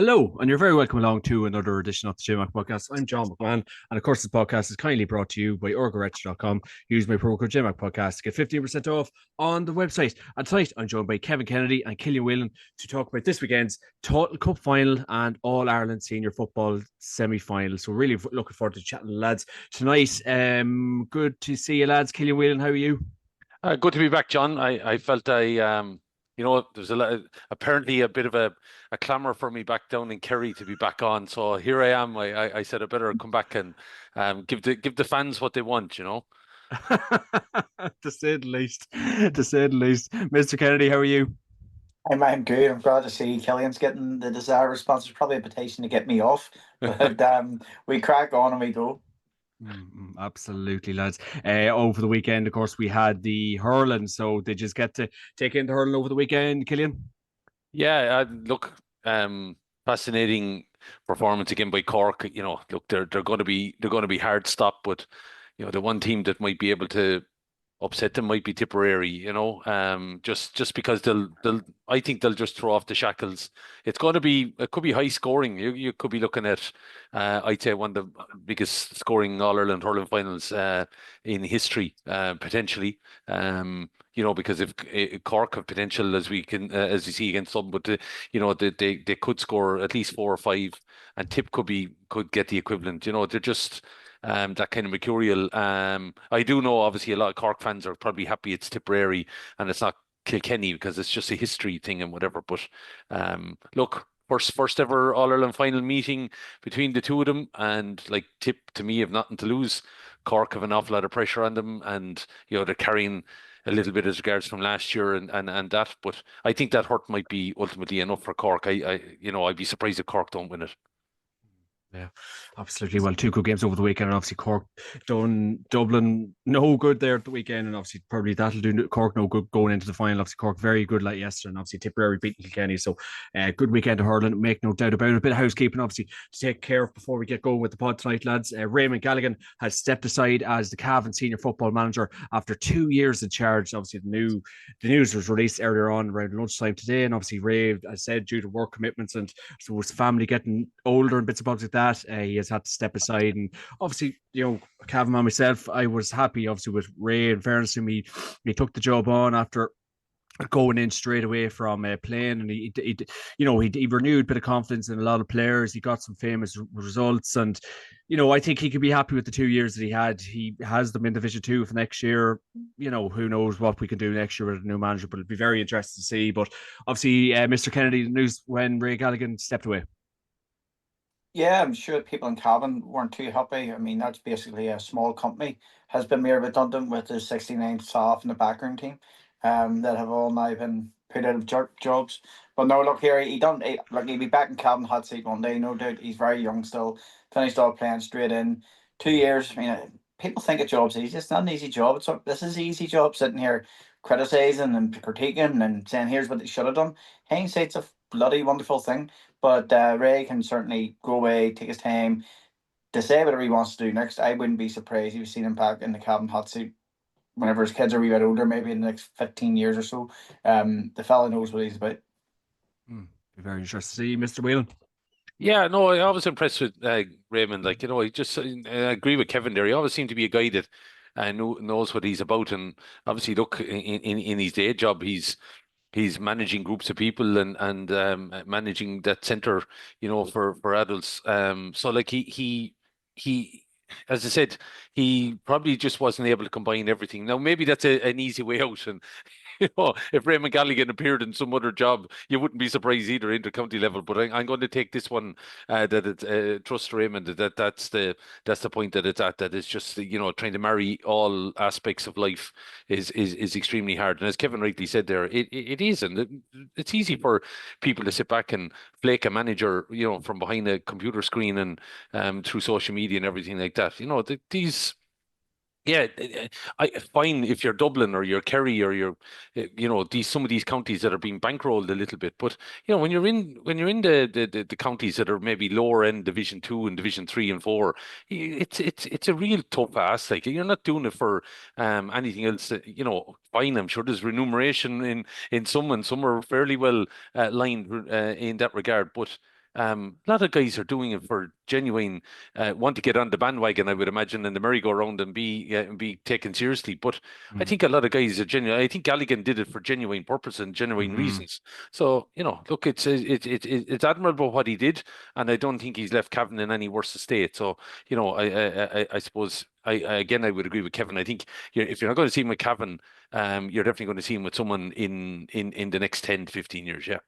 Hello, and you're very welcome along to another edition of the JMAC podcast. I'm John McMahon, and of course, this podcast is kindly brought to you by orgarech.com. Use my promo code JMAC podcast to get 15% off on the website. And tonight, I'm joined by Kevin Kennedy and Killian Whelan to talk about this weekend's Tailteann Cup final and All Ireland Senior Football semi final. So, really looking forward to chatting, lads, tonight. Good to see you, lads. Killian Whelan, how are you? Good to be back, John. I felt there's apparently a bit of a clamour for me back down in Kerry to be back on. So here I am. I said I better come back and give the fans what they want. To say the least. To say the least. Mr. Kennedy, how are you? I'm good. I'm glad to see Killian's getting the desired response. There's probably a petition to get me off, but we crack on and we go. Absolutely, lads. Over the weekend, of course, we had the hurling. So did you just get to take in the hurling over the weekend, Killian? Yeah, look, fascinating performance again by Cork. Look, they're going to be hard stop, but the one team that might be able to upset them might be Tipperary, just because I think they'll just throw off the shackles. It could be high scoring. You could be looking at, I'd say, one of the biggest scoring All Ireland hurling finals in history, potentially. Because if Cork have potential as you see against them, but they could score at least 4 or 5, and Tip could get the equivalent. They're just that kind of mercurial. I do know, obviously, a lot of Cork fans are probably happy it's Tipperary and it's not Kilkenny because it's just a history thing and whatever. But look, first ever All Ireland final meeting between the two of them, and like Tip to me have nothing to lose. Cork have an awful lot of pressure on them, and they're carrying a little bit as regards from last year and that. But I think that hurt might be ultimately enough for Cork. I'd be surprised if Cork don't win it. Yeah, absolutely. Well, two good games over the weekend, and obviously Cork done Dublin no good there at the weekend, and obviously probably that'll do Cork no good going into the final. Obviously Cork very good like yesterday, and obviously Tipperary beating Kilkenny. So, good weekend of hurling, make no doubt about it. A bit of housekeeping, obviously, to take care of before we get going with the pod tonight, lads. Raymond Galligan has stepped aside as the Cavan senior football manager after 2 years in charge. Obviously, the news was released earlier on around lunchtime today, and obviously Ray, as I said, due to work commitments and so his family getting older and bits and bobs like that, he has had to step aside. And obviously, Cavan and myself, I was happy, obviously, with Ray. In fairness to him, he took the job on after going in straight away from playing, and he renewed a bit of confidence in a lot of players. He got some famous results, and I think he could be happy with the 2 years that he had. He has them in Division 2 for next year. Who knows what we can do next year with a new manager, but it'll be very interesting to see. But obviously, Mr. Kennedy, the news when Ray Galligan stepped away. Yeah, I'm sure people in Cavan weren't too happy. I mean, that's basically a small company has been made redundant with the 69 staff in the backroom team, that have all now been put out of jobs. But no, look here, he'll be back in Cavan hot seat one day, no doubt. He's very young still. Finished off playing straight in 2 years. I mean, people think a job's easy. It's not an easy job. This is an easy job sitting here criticizing and critiquing and saying here's what they should have done. Hindsight's a bloody wonderful thing. But Ray can certainly go away, take his time to say whatever he wants to do next. I wouldn't be surprised if you seen him back in the Cavan hot seat whenever his kids are a wee bit older, maybe in the next 15 years or so. The fella knows what he's about. Be very interested to see Mr. Whelan. Yeah, no, I was impressed with Raymond. I agree with Kevin there. He always seemed to be a guy that knows what he's about. And obviously, look, in his day job, he's managing groups of people and managing that center, for adults. So like he, as I said, he probably just wasn't able to combine everything. Now maybe that's an easy way out, and if Raymond Galligan appeared in some other job, you wouldn't be surprised either, inter-county level. But I'm going to take this one, that it's trust Raymond. That's the point that it's at. That it's just trying to marry all aspects of life is extremely hard. And as Kevin rightly said there, it is, and it's easy for people to sit back and flake a manager, from behind a computer screen and through social media and everything like that. These. Yeah, I fine if you're Dublin or you're Kerry or you're, some of these counties that are being bankrolled a little bit. But when you're in the counties that are maybe lower end Division 2 and Division 3 and 4, it's a real tough ask. Like you're not doing it for anything else. Fine. I'm sure there's remuneration in some, and some are fairly well lined in that regard. But A lot of guys are doing it for genuine, want to get on the bandwagon, I would imagine, and the merry-go-round and be taken seriously. But I think a lot of guys are genuine. I think Galligan did it for genuine purpose and genuine reasons. So, look, it's admirable what he did, and I don't think he's left Cavan in any worse state. So, I suppose I would agree with Kevin. I think if you're not going to see him with Cavan, you're definitely going to see him with someone in the next 10 to 15 years. Yeah.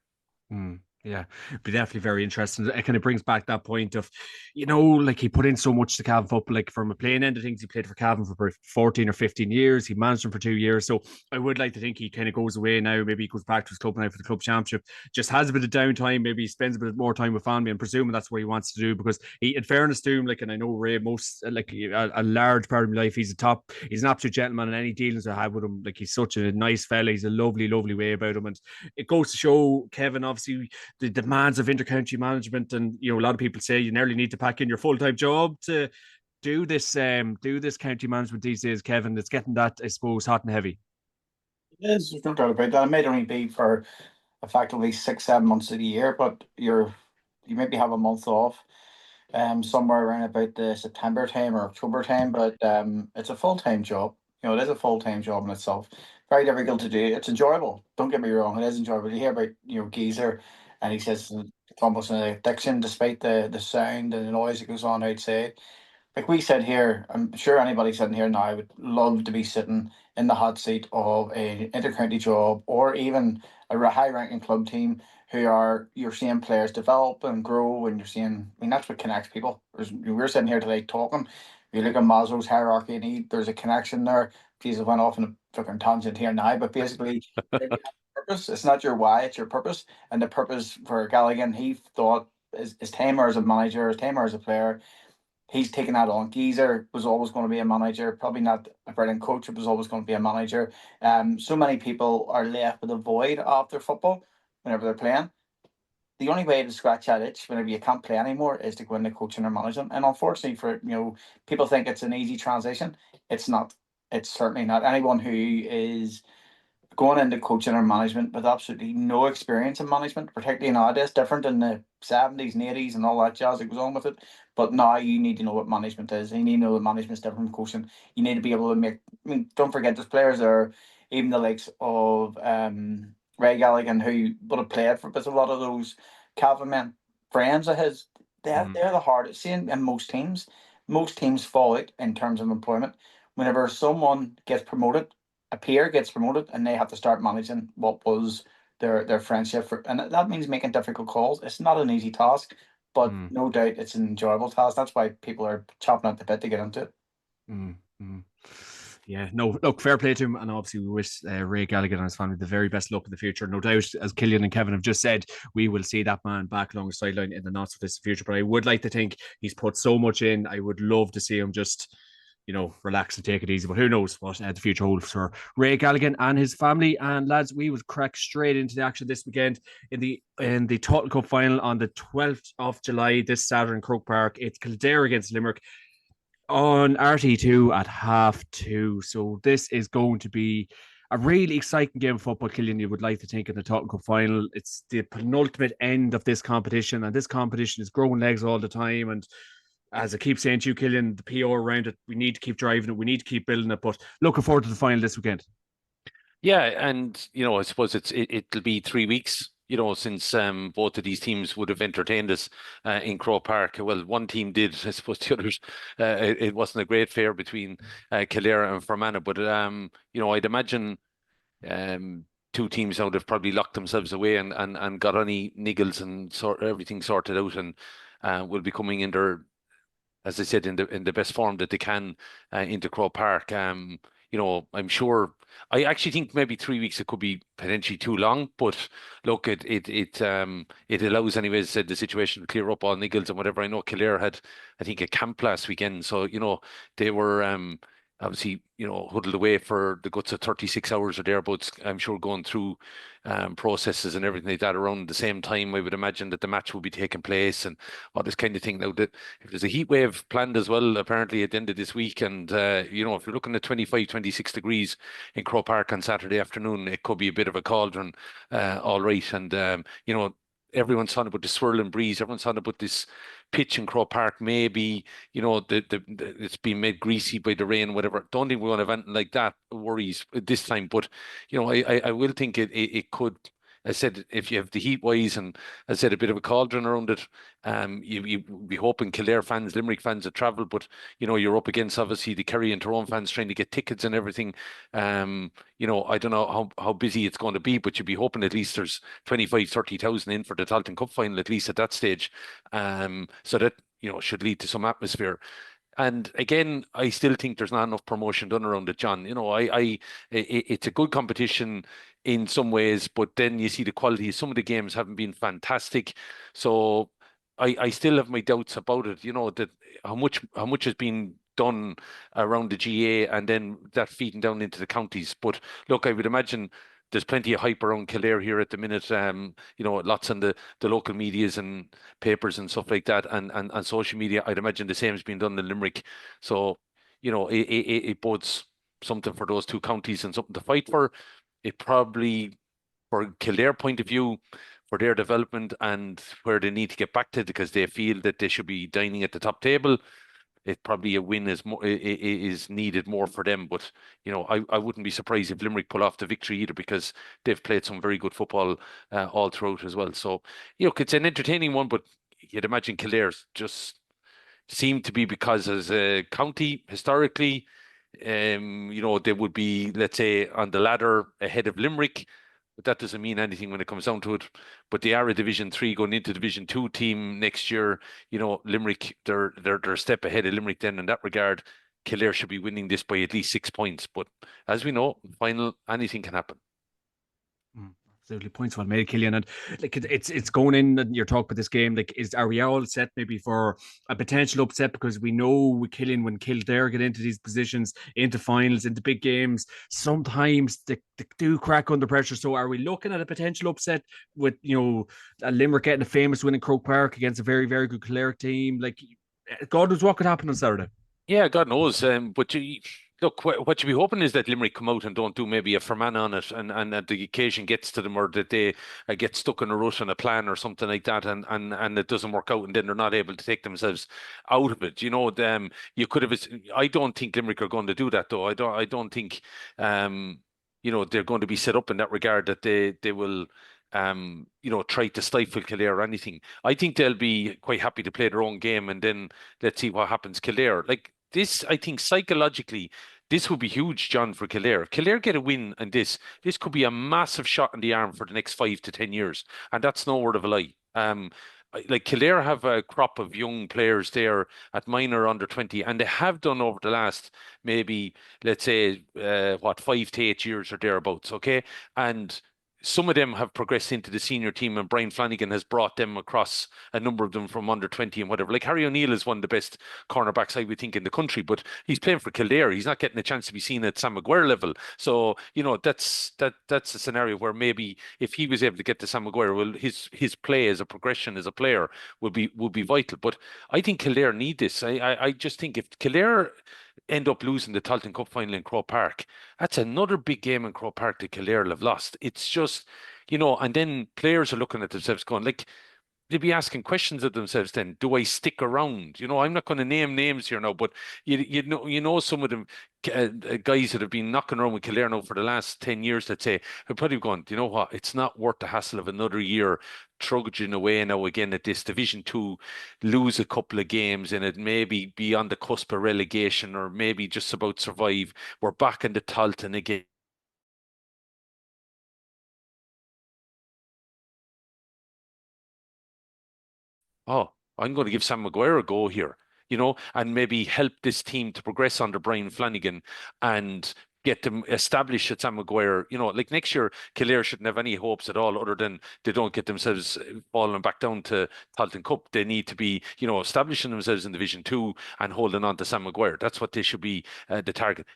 Yeah, be definitely very interesting. It kind of brings back that point of, like he put in so much to Cavan football, like from a playing end of things, he played for Cavan for about 14 or 15 years. He managed them for 2 years. So I would like to think he kind of goes away now. Maybe he goes back to his club now for the club championship, just has a bit of downtime. Maybe he spends a bit more time with family. I'm presuming that's what he wants to do because in fairness to him, like, and I know Ray, like a large part of my life, he's an absolute gentleman, and any dealings I have with him, like he's such a nice fella. He's a lovely, lovely way about him. And it goes to show Kevin, obviously, the demands of intercounty management, and a lot of people say you nearly need to pack in your full-time job to do this county management these days. Kevin, it's getting that, I suppose, hot and heavy. It is, there's no doubt about that. It may only be for effectively 6, 7 months of the year, but you maybe have a month off, somewhere around about the September time or October time, but it's a full-time job. It is a full-time job in itself. Very difficult to do. It's enjoyable. Don't get me wrong, it is enjoyable. You hear about Geezer, and he says it's almost an addiction, despite the sound and the noise that goes on outside. Like we said here, I'm sure anybody sitting here now would love to be sitting in the hot seat of a intercounty job, or even a high-ranking club team you're seeing players develop and grow, and you're seeing. I mean, that's what connects people. We're sitting here today talking. You look at Maslow's hierarchy, and there's a connection there. Jesus went off on a fucking tangent here now, but basically, you have a purpose. It's not your why; it's your purpose. And the purpose for Galligan, he thought, his time as a manager, his time as a player, he's taken that on. Geezer was always going to be a manager, probably not a brilliant coach, it was always going to be a manager. So many people are left with a void after football whenever they're playing. The only way to scratch that itch whenever you can't play anymore is to go into coaching or managing. And unfortunately, for people think it's an easy transition. It's not. It's certainly not. Anyone who is going into coaching or management with absolutely no experience in management, particularly nowadays, different in the 70s and 80s and all that jazz that goes on with it. But now you need to know what management is. You need to know that management's different from coaching. You need to be able to don't forget there's players there, even the likes of Ray Galligan, who would have played for, but a lot of those Cavan men, friends of his, they're the hardest. Seeing in most teams fall out in terms of employment. Whenever someone gets promoted, a peer gets promoted, and they have to start managing what was their friendship and that means making difficult calls. It's not an easy task, but no doubt it's an enjoyable task. That's why people are chopping at the bit to get into it. Yeah, no, look, fair play to him, and obviously we wish Ray Gallagher and his family the very best luck in the future. No doubt, as Killian and Kevin have just said, we will see that man back along the sideline in the not so distant future. But I would like to think he's put so much in. I would love to see him just relax and take it easy. But who knows what the future holds for Ray Galligan and his family. And lads, we will crack straight into the action this weekend in the Tailteann Cup final on the 12th of July, this Saturday in Croke Park. It's Kildare against Limerick on RT2 at 2:30. So this is going to be a really exciting game of football, Killian, you would like to think, in the Tailteann Cup final. It's the penultimate end of this competition, and this competition is growing legs all the time. And as I keep saying to you, Killian, the PO around it, we need to keep driving it. We need to keep building it. But looking forward to the final this weekend. Yeah, and I suppose it'll be 3 weeks, since both of these teams would have entertained us in Croke Park. Well, one team did, I suppose the others. It wasn't a great fare between Kildare and Fermanagh, but I'd imagine two teams would have probably locked themselves away and got any niggles and everything sorted out, and will be coming in their, as I said, in the best form that they can into Croke Park. I'm sure. I actually think maybe 3 weeks it could be potentially too long, but look, it allows, anyways, the situation to clear up all niggles and whatever. I know Kildare had, I think, a camp last weekend, so they were obviously huddled away for the guts of 36 hours or thereabouts. I'm sure going through processes and everything like that around the same time. I would imagine that the match will be taking place and all this kind of thing. Now, that if there's a heat wave planned as well, apparently at the end of this week, and if you're looking at 25, 26 degrees in Croke Park on Saturday afternoon, it could be a bit of a cauldron, all right. And everyone's talking about the swirling breeze. Everyone's talking about this pitch in Croke Park. Maybe, it's been made greasy by the rain, whatever. Don't think we're going to have anything like that worries this time. But, I will think it could. I said, if you have the heat wise, and I said a bit of a cauldron around it, you be hoping Kildare fans, Limerick fans that travel, but you're up against obviously the Kerry and Tyrone fans trying to get tickets and everything. I don't know how busy it's going to be, but you'd be hoping at least there's 25,000-30,000 in for the Tailteann Cup final, at least at that stage. So that should lead to some atmosphere. And again, I still think there's not enough promotion done around it, John. It's a good competition in some ways, but then you see the quality. Some of the games haven't been fantastic, so I still have my doubts about it. That how much has been done around the GA and then that feeding down into the counties. But look, I would imagine there's plenty of hype around Kildare here at the minute. Lots on the local medias and papers and stuff like that, and social media. I'd imagine the same has been done in Limerick. So, it bodes something for those two counties and something to fight for. It probably, for Kildare point of view, for their development and where they need to get back to, because they feel that they should be dining at the top table, it probably a win is needed more for them. But I wouldn't be surprised if Limerick pull off the victory either, because they've played some very good football all throughout as well. So it's an entertaining one, but you'd imagine Kildare's just seem to be, because as a county historically, they would be, let's say, on the ladder ahead of Limerick. But that doesn't mean anything when it comes down to it. But they are a Division 3 going into Division 2 team next year. Limerick, they're a step ahead of Limerick then in that regard. Kildare should be winning this by at least 6 points. But as we know, final, anything can happen. Absolutely, points well made, Killian. And like it's going in, and you're talking about this game. Like, are we all set maybe for a potential upset? Because we know with Killian, when Kildare get into these positions, into finals, into big games, sometimes they do crack under pressure. So are we looking at a potential upset with a Limerick getting a famous win in Croke Park against a very, very good Kildare team? Like, God knows what could happen on Saturday. Yeah, God knows. But look, what you be hoping is that Limerick come out and don't do maybe a Fermanagh on it, and that the occasion gets to them, or that they get stuck in a rut on a plan or something like that, and it doesn't work out, and then they're not able to take themselves out of it. You could have. I don't think Limerick are going to do that, though. I don't think, they're going to be set up in that regard that they will. Try to stifle Kildare or anything. I think they'll be quite happy to play their own game, and then let's see what happens. Kildare, like this, I think psychologically, this would be huge, John, for Kildare. Kildare get a win, and this could be a massive shot in the arm for the next 5 to 10 years, and that's no word of a lie. Like Kildare have a crop of young players there at minor under 20, and they have done over the last maybe, let's say, 5 to 8 years or thereabouts. Okay, and some of them have progressed into the senior team, and Brian Flanagan has brought them across, a number of them from under 20 and whatever. Like Harry O'Neill is one of the best cornerbacks, I would think, in the country, but he's playing for Kildare. He's not getting a chance to be seen at Sam Maguire level. So, that's a scenario where maybe if he was able to get to Sam Maguire, well, his play as a progression as a player would be vital. But I think Kildare need this. I just think if Kildare end up losing the Tailteann Cup final in Croke Park, that's another big game in Croke Park that Kildare have lost. It's just, and then players are looking at themselves going, like, they'd be asking questions of themselves then, do I stick around? I'm not going to name names here now, but some of them guys that have been knocking around with Kildare now for the last 10 years, let's say, have probably gone, do you know what? It's not worth the hassle of another year trudging away now again at this Division 2, lose a couple of games and it maybe be on the cusp of relegation or maybe just about survive. We're back in the Tailteann again. Oh, I'm going to give Sam Maguire a go here, and maybe help this team to progress under Brian Flanagan and get them established at Sam Maguire. Like next year, Kildare shouldn't have any hopes at all other than they don't get themselves falling back down to Tailteann Cup. They need to be, establishing themselves in Division 2 and holding on to Sam Maguire. That's what they should be, the target.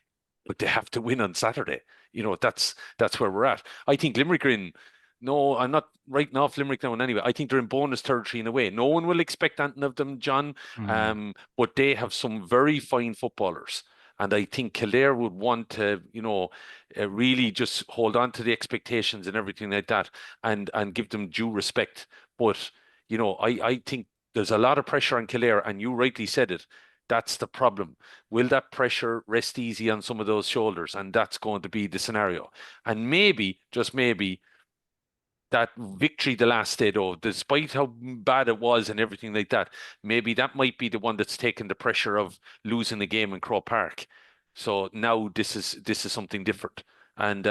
But they have to win on Saturday. That's where we're at. I think Limerick are in. No, I'm not writing off Limerick now in any way. I think they're in bonus territory in a way. No one will expect anything of them, John. But they have some very fine footballers. And I think Kildare would want to, really just hold on to the expectations and everything like that and give them due respect. But, I think there's a lot of pressure on Kildare, and you rightly said it. That's the problem. Will that pressure rest easy on some of those shoulders? And that's going to be the scenario. And maybe, just maybe, that victory the last day, though, despite how bad it was and everything like that, maybe that might be the one that's taken the pressure of losing the game in Croke Park. So now this is something different. And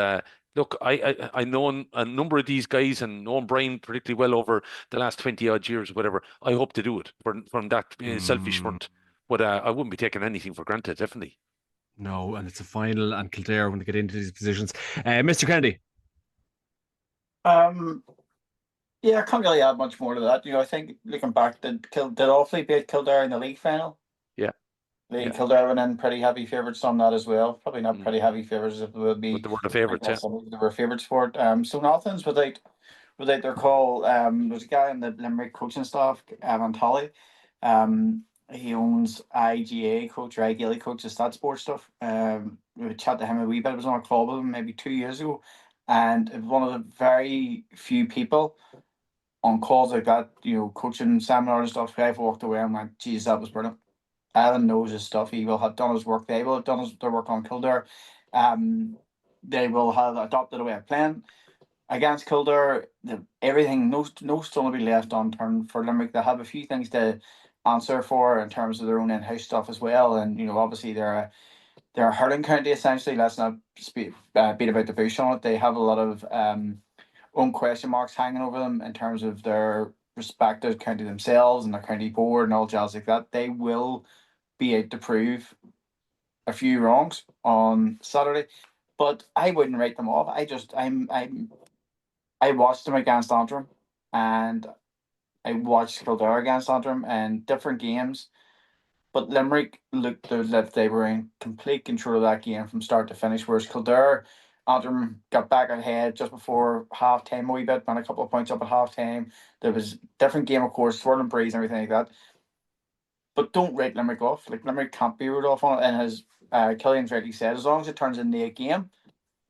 look, I know a number of these guys and known Brian particularly well over the last 20 odd years, whatever. I hope to do it from that selfish front. But I wouldn't be taking anything for granted, definitely. No, and it's a final, and Kildare when they get into these positions. Mr. Kennedy. Yeah, I can't really add much more to that. I think looking back, did Offaly beat Kildare in the league final? Yeah. Kildare went in pretty heavy favourites on that as well. Probably not Mm. pretty heavy favourites if it would be. But they were the favourites, yeah. They were favourites for it. So nothing's without their call. There's a guy in the Limerick coaching staff, Evan Tully. He owns IGA coach or ideally coaches that sports stuff. We chat to him a wee bit. I was on a call with him maybe 2 years ago, and one of the very few people on calls like that, coaching seminars and stuff, I've walked away and went, geez, that was brilliant. Alan knows his stuff. He will have done his work. They will have done their work on Kildare. They will have adopted a way of playing against Kildare. Everything, no stone will be left unturned for Limerick. They have a few things to answer for in terms of their own in-house stuff as well. And obviously they're a hurling county essentially. Let's not beat about the bush on it. They have a lot of own question marks hanging over them in terms of their respective county themselves and their county board and all jazz like that. They will be out to prove a few wrongs on Saturday, but I wouldn't write them off. I watched them against Antrim, and I watched Kildare against Antrim and different games. But Limerick looked as if they were in complete control of that game from start to finish, whereas Kildare, Antrim got back ahead just before half time a wee bit, and a couple of points up at half time. There was different game, of course, swirling breeze and everything like that. But don't write Limerick off. Like, Limerick can't be wrote off on it. And as Killian's rightly said, as long as it turns into a game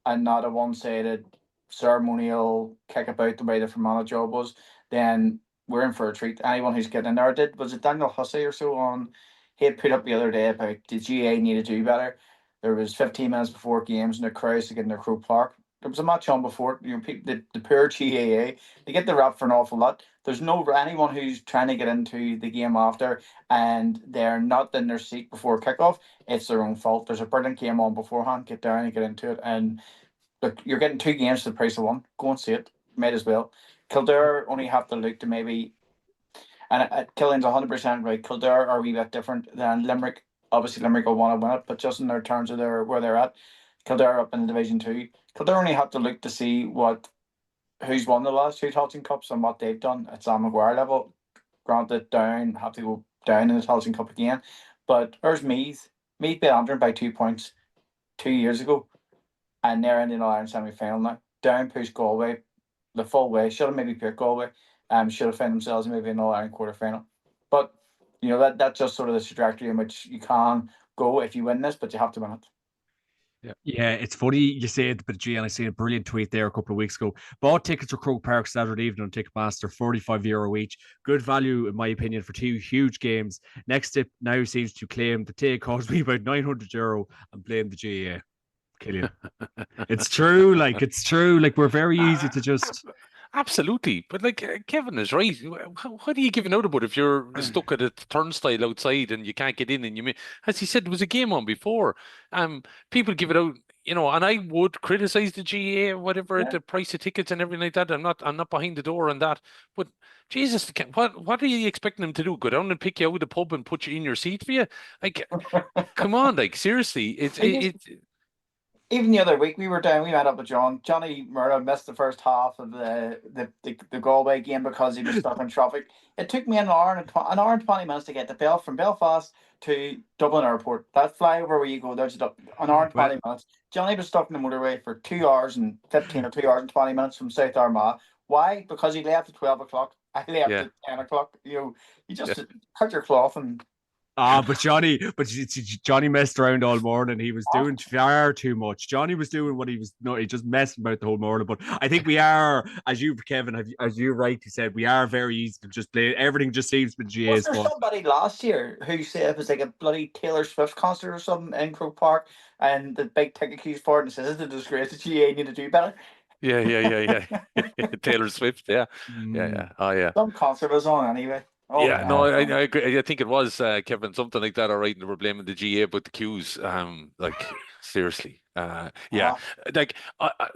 and not a one-sided ceremonial kick about the way the Fermanagh job was, then we're in for a treat. Anyone who's getting in there was it Daniel Hussey or so on? He had put up the other day about the GA need to do better. There was 15 minutes before games and the crowds to get in their Croke Park. There was a match on before. The poor GAA, they get the rap for an awful lot. There's no anyone who's trying to get into the game after and they're not in their seat before kickoff. It's their own fault. There's a brilliant game on beforehand. Get down and get into it. And look, you're getting 2 games for the price of 1. Go and see it. Might as well. Kildare only have to look to maybe, and Killian's 100% right. Kildare are a wee bit different than Limerick. Obviously, Limerick will want to win it, but just in their terms of where they're at, Kildare up in Division 2. Kildare only have to look to see who's won the last 2 Tailteann Cups and what they've done at Sam Maguire level. Granted, have to go down in the Tailteann Cup again. But there's Meath. Meath beat Antrim by 2 points 2 years ago, and they're in the All-Ireland semi-final now. Down push Galway the full way. Should have maybe picked Galway. Should have found themselves maybe in an All-Ireland quarter-final. But, that's just sort of the trajectory in which you can go if you win this, but you have to win it. Yeah, it's funny you say it, but G, and I seen a brilliant tweet there a couple of weeks ago. Bought tickets for Croke Park Saturday evening on Ticketmaster, €45 each. Good value, in my opinion, for 2 huge games. Next Step now seems to claim the take cost me about €900 and blame the GAA. Killian. It's true, it's true. We're very easy to just. Absolutely, but Kevin is right. What are you giving out about if you're stuck at a turnstile outside and you can't get in? And as he said, there was a game on before. People give it out, and I would criticize the GA, whatever, the price of tickets and everything like that. I'm not behind the door on that. But Jesus, what are you expecting them to do? Go down and pick you out of the pub and put you in your seat for you? Come on, seriously, it's. Even the other week we went up with Johnny Murrah missed the first half of the Galway game because he was stuck in traffic. It took me an hour and 20 minutes to get from Belfast to Dublin Airport. That flyover where you go, there's an hour and 20 minutes. Johnny was stuck in the motorway for 2 hours and 15 or 2 hours and 20 minutes from South Armagh. Why? Because he left at 12 o'clock. I left at 10 o'clock. You just cut your cloth and but Johnny messed around all morning. He was doing far too much. Johnny was doing what he was. No, he just messed about the whole morning. But I think we are, as you, Kevin, as you rightly said, we are very easy to just play. Everything just seems to be Was GA's there fault. somebody last year who said it was like a bloody Taylor Swift concert or something in Croke Park, and the big ticket queues for it, and says it's a disgrace that GA need to do better. Yeah. Taylor Swift, yeah. Mm, Oh, yeah. Some concert was on anyway. Oh Yeah, no, God. I agree. I think it was Kevin, something like that. All right, and they were blaming the GA, but the queues, like seriously, yeah. Uh-huh. Like,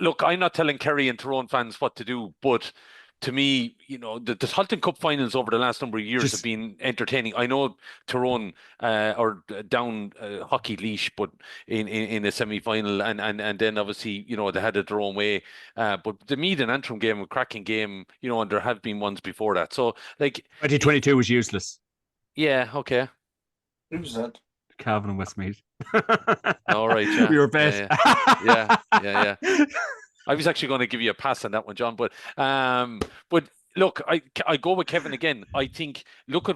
look, I'm not telling Kerry and Tyrone fans what to do, but to me, the Tailteann Cup finals over the last number of years have just been entertaining. I know Tyrone are down hockey leash, but in a semi-final, and then obviously they had it their own way. But the Meath and Antrim game, a cracking game, and there have been ones before that. So like. 2022 was useless. Yeah, okay. Who's it? Cavan and Westmeath. All right, yeah. We were best. Yeah. I was actually going to give you a pass on that one, John, but look, I go with Kevin again. I think look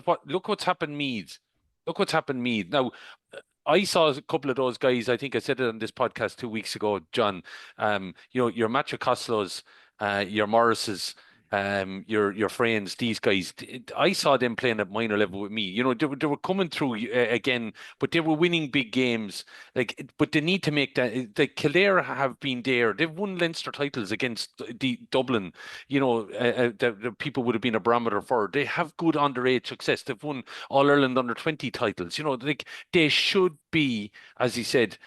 what's happened Meath. Look what's happened Meath. Now, I saw a couple of those guys. I think I said it on this podcast 2 weeks ago, John. Your Matthew Costellos, your Morrises, your friends, these guys. I saw them playing at minor level with me. They were coming through again, but they were winning big games. But they need to make that. The Kildare have been there. They've won Leinster titles against the Dublin. The people would have been a barometer for. They have good underage success. They've won All Ireland under 20 titles. They should be, as he said,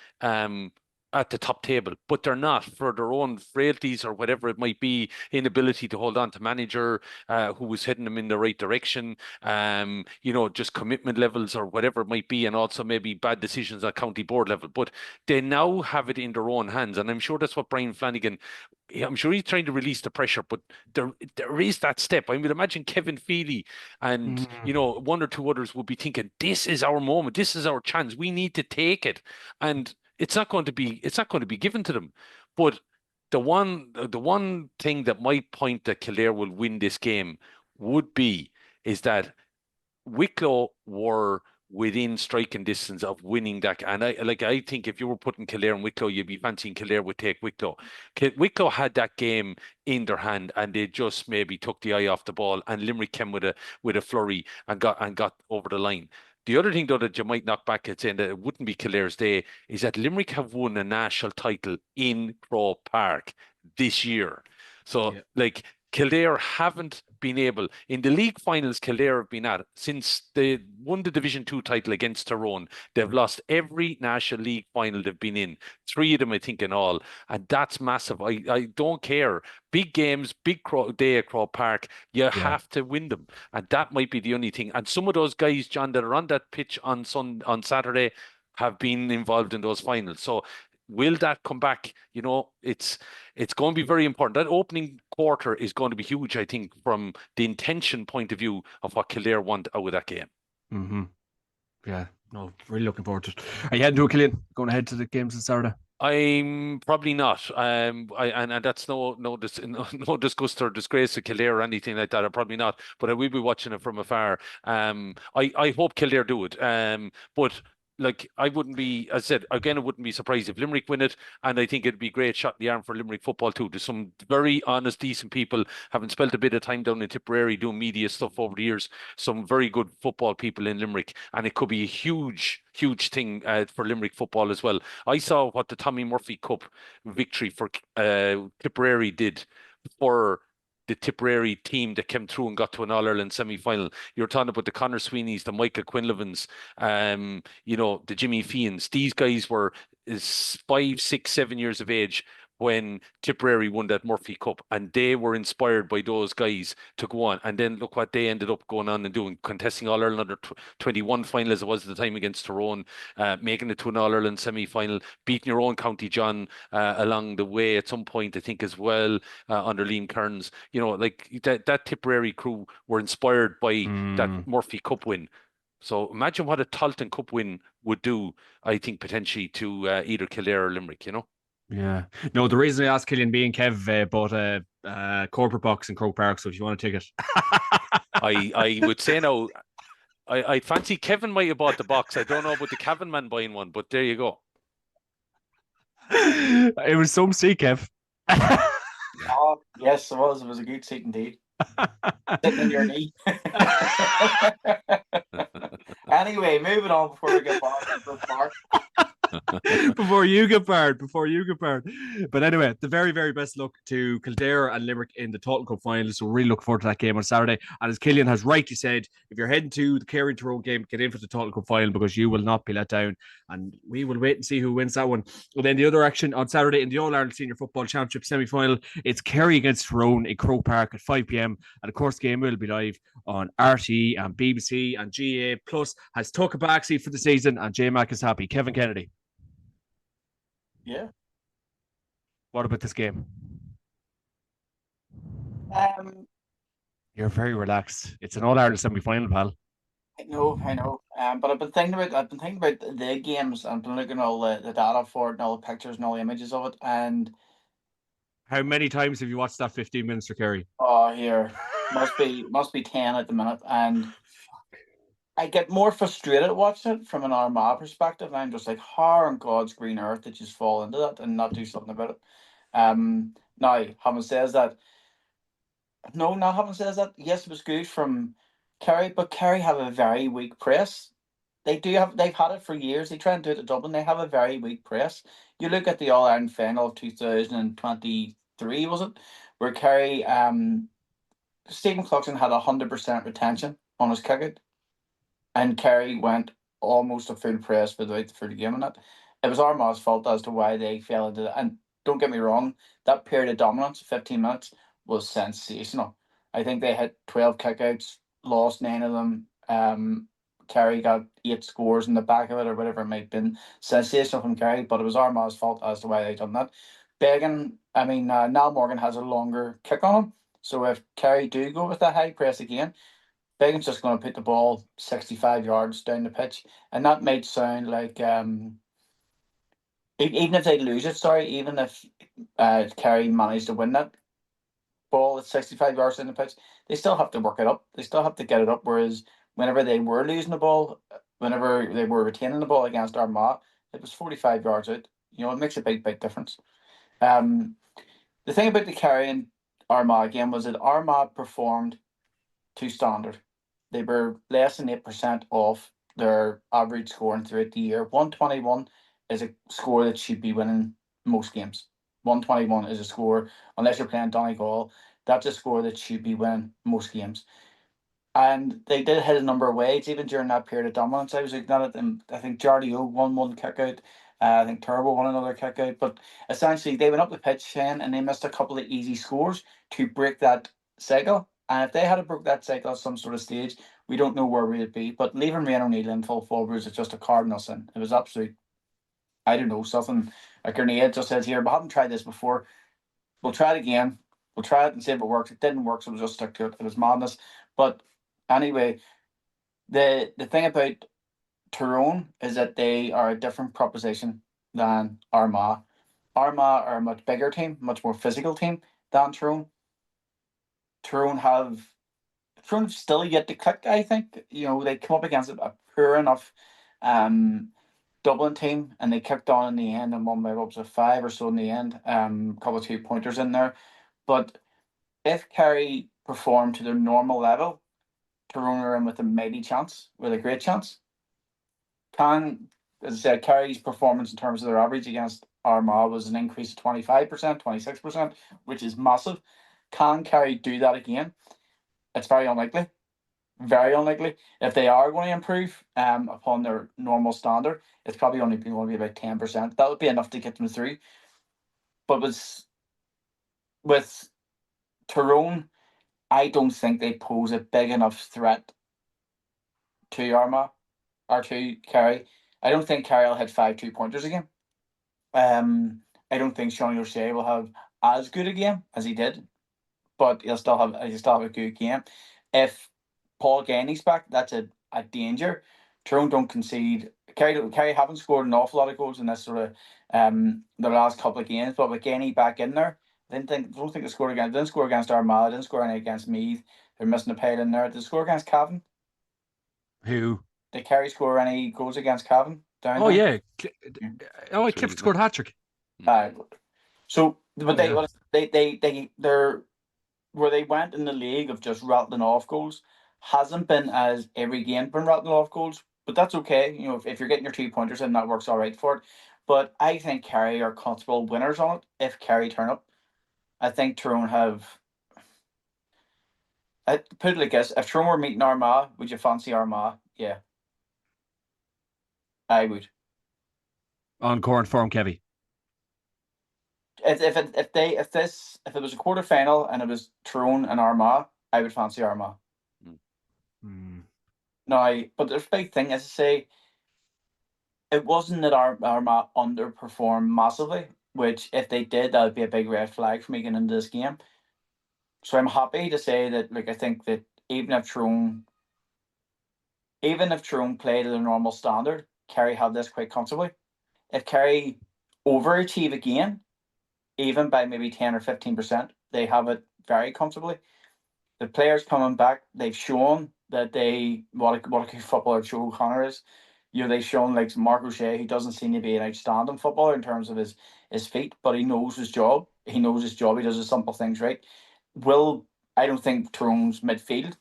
at the top table, but they're not for their own frailties or whatever it might be, inability to hold on to manager who was heading them in the right direction, just commitment levels or whatever it might be, and also maybe bad decisions at county board level. But they now have it in their own hands, and I'm sure that's what Brian Flanagan. I'm sure he's trying to release the pressure, but there is that step. I would imagine Kevin Feely and one or two others will be thinking, "This is our moment. This is our chance. We need to take it." And it's not going to be given to them. But the one thing that might point that Kildare will win this game is that Wicklow were within striking distance of winning that. And I think if you were putting Kildare and Wicklow, you'd be fancying Kildare would take Wicklow. Wicklow had that game in their hand, and they just maybe took the eye off the ball, and Limerick came with a flurry and got over the line. The other thing, though, that you might knock back at saying that it wouldn't be Kildare's day is that Limerick have won a national title in Croke Park this year. So, Kildare haven't been able, in the league finals Kildare have been at, since they won the Division 2 title against Tyrone, they've lost every National League final they've been in. 3 of them, I think, in all. And that's massive. I don't care. Big games, big day at Croke Park, you have to win them. And that might be the only thing. And some of those guys, John, that are on that pitch on Saturday have been involved in those finals. So will that come back? It's going to be very important. That opening quarter is going to be huge, I think, from the intention point of view of what Kildare want out of that game. Mm-hmm. Yeah, no, really looking forward to it. Are you heading to a Killeen? Going ahead to the games on Saturday? I'm probably not. And that's no disgust or disgrace to Kildare or anything like that. I'm probably not, but I will be watching it from afar. I hope Kildare do it. But I wouldn't be, as I said, again, I wouldn't be surprised if Limerick win it, and I think it'd be a great shot in the arm for Limerick football too. There's some very honest, decent people, having spent a bit of time down in Tipperary doing media stuff over the years, some very good football people in Limerick, and it could be a huge thing for Limerick football as well. I saw what the Tommy Murphy Cup victory for Tipperary did for the Tipperary team that came through and got to an All-Ireland semi-final. You're talking about the Conor Sweeneys, the Michael Quinlevins, the Jimmy Fians. These guys were 5, 6, 7 years of age when Tipperary won that Murphy Cup, and they were inspired by those guys to go on. And then look what they ended up going on and doing, contesting All-Ireland under 21 final as it was at the time against Tyrone, making it to an All-Ireland semi-final, beating your own county, John, along the way at some point, I think, as well, under Liam Kearns. That Tipperary crew were inspired by that Murphy Cup win. So imagine what a Tailteann Cup win would do, I think, potentially to either Kildare or Limerick, Yeah. No, the reason I asked Killian being Kev bought a corporate box in Croke Park, so if you want a ticket. I would say now, I fancy Kevin might have bought the box. I don't know about the Cavan man buying one, but there you go. It was some sea, Kev. Oh, yes, it was. It was a good seat indeed. Sitting on your knee. Anyway, moving on before we get far. before you get barred. But anyway, the very, very best luck to Kildare and Limerick in the Tailteann Cup final. So really look forward to that game on Saturday. And as Killian has rightly said, if you're heading to the Kerry Tyrone game, get in for the Tailteann Cup final because you will not be let down. And we will wait and see who wins that one. And then the other action on Saturday in the All-Ireland Senior Football Championship semi-final, it's Kerry against Tyrone in Croke Park at 5 p.m. And of course, the game will be live on RTE and BBC, and GA Plus has took a backseat for the season, and J-Mac is happy. Kevin Kennedy. Yeah. What about this game? Um, You're very relaxed. It's an All-Ireland semi-final, pal. I know. But I've been thinking about the games. I've been looking at all the data for it and all the pictures and all the images of it. And How many times have you watched that 15 minutes for Kerry? oh, here must be 10 at the minute. And I get more frustrated watching it from an Armagh perspective. I'm just like, how on God's green earth did you just fall into that and not do something about it? Now, having said that, no, not having said that, yes, it was good from Kerry, but Kerry have a very weak press. They've had it for years. They try and do it at Dublin. They have a very weak press. You look at the All Ireland final of 2023, was it? Where Kerry, Stephen Cluxton had 100% retention on his kick out, and Kerry went almost a full press for the game on it. It was Armagh's fault as to why they fell into it. And don't get me wrong, that period of dominance, 15 minutes, was sensational. I think they had 12 kickouts, lost 9 of them. Kerry got 8 scores in the back of it, or whatever it might have been. Sensational from Kerry, but it was Armagh's fault as to why they done that. Niall Morgan has a longer kick on him. So if Kerry do go with that high press again, Began's just going to put the ball 65 yards down the pitch. And that might sound like, even if they lose it, even if Kerry managed to win that ball at 65 yards down the pitch, they still have to work it up. They still have to get it up. Whereas whenever they were losing the ball, whenever they were retaining the ball against Armagh, it was 45 yards out. It makes a big, big difference. The thing about the Kerry and Armagh game was that Armagh performed to standard. They were less than 8% off their average scoring throughout the year. 121 is a score that should be winning most games. 121 is a score, unless you're playing Donegal, that's a score that should be winning most games. And they did hit a number of ways, even during that period of dominance. I was looking at it, and I think Jardy O won one kick out. I think Turbo won another kick out. But essentially, they went up the pitch and they missed a couple of easy scores to break that cycle. And if they had broke that cycle at some sort of stage, we don't know where we'd be. But leaving Ryan O'Neill in full forward was just a cardinal sin. It was absolute, I don't know, something a grenade just says here, but I haven't tried this before. We'll try it again. We'll try it and see if it works. It didn't work, so we'll just stick to it. It was madness. But anyway, the thing about Tyrone is that they are a different proposition than Armagh. Armagh are a much bigger team, much more physical team than Tyrone. Tyrone have still yet to click, I think. They come up against a poor enough Dublin team, and they kicked on in the end and won by up to 5 or so in the end. A couple of 2-pointers in there. But if Kerry perform to their normal level, Tyrone are in with a mighty chance, with a great chance. As I said, Kerry's performance in terms of their average against Armagh was an increase of 25%, 26%, which is massive. Can Kerry do that again? It's very unlikely. Very unlikely. If they are going to improve upon their normal standard, it's probably only going to be about 10%. That would be enough to get them through. But with Tyrone, I don't think they pose a big enough threat to Armagh or to Kerry. I don't think Kerry will hit 5 2-pointers again. I don't think Sean O'Shea will have as good a game as he did, but he'll still have a good game. If Paul Gainey's back, that's a danger. Tyrone don't concede. Kerry haven't scored an awful lot of goals in this sort of the last couple of games, but with Gainey back in there, don't think they scored against. Didn't score against Armagh. Didn't score any against Meath. They're missing a pile in there. Did they score against Cavan? Who? Did Kerry score any goals against Cavan down Oh there? yeah. Yeah. Clifford scored a hat trick. So, but Oh, yeah. they're where they went in the league of just rattling off goals hasn't been as every game been rattling off goals, but that's okay. You know, if you're getting your 2 pointers in, that works all right for it. But I think Kerry are comfortable winners on it if Kerry turn up. I think Tyrone have. I put it like this: if Tyrone were meeting Armagh, would you fancy Armagh? Yeah, I would. On current form, Kevy. If it was a quarter final and it was Tyrone and Armagh, I would fancy Armagh. Mm. Now, but the big thing is to say it wasn't that Armagh underperformed massively, which if they did, that would be a big red flag for me getting into this game. So I'm happy to say that, like, I think that even if Tyrone played at a normal standard, Kerry have this quite comfortably. If Kerry overachieve again, even by maybe 10 or 15%, they have it very comfortably. The players coming back, they've shown that what a good footballer Joe O'Connor is. You know, they've shown, like Mark O'Shea, he doesn't seem to be an outstanding footballer in terms of his feet, but he knows his job. He knows his job. He does the simple things right. I don't think Tyrone's midfield,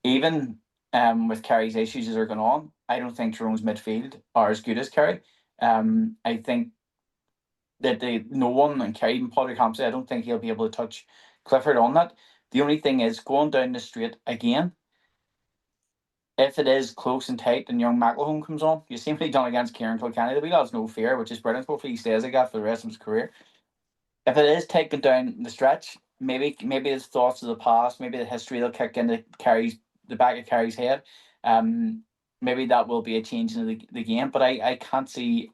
even with Kerry's issues as are going on, I don't think Tyrone's midfield are as good as Kerry. I think that no one, and Kerry, even Padraig Hampsey, I don't think he'll be able to touch Clifford on that. The only thing is going down the straight again. If it is close and tight and young McElhone comes on, you seem to be done against Kieran Kilkenny. The wee lad's no fear, which is brilliant. Hopefully he stays like that for the rest of his career. If it is taken down the stretch, maybe his thoughts of the past, maybe the history will kick into the back of Kerry's head. Maybe that will be a change in the game, but I can't see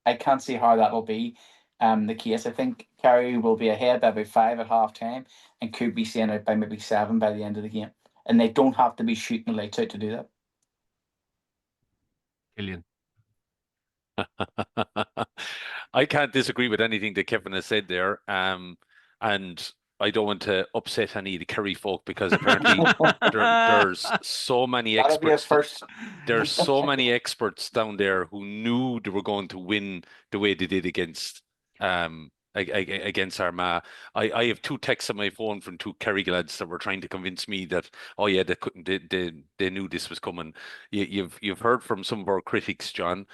how that will be the case. I think Kerry will be ahead by about 5 at half time and could be seeing out by maybe 7 by the end of the game. And they don't have to be shooting the lights out to do that. Killian. I can't disagree with anything that Kevin has said there. And I don't want to upset any of the Kerry folk because apparently there's so many That'll be his experts. first. There's so many experts down there who knew they were going to win the way they did against Armagh. I have 2 texts on my phone from 2 Kerry lads that were trying to convince me that, oh yeah, they couldn't, they knew this was coming. You've heard from some of our critics, John.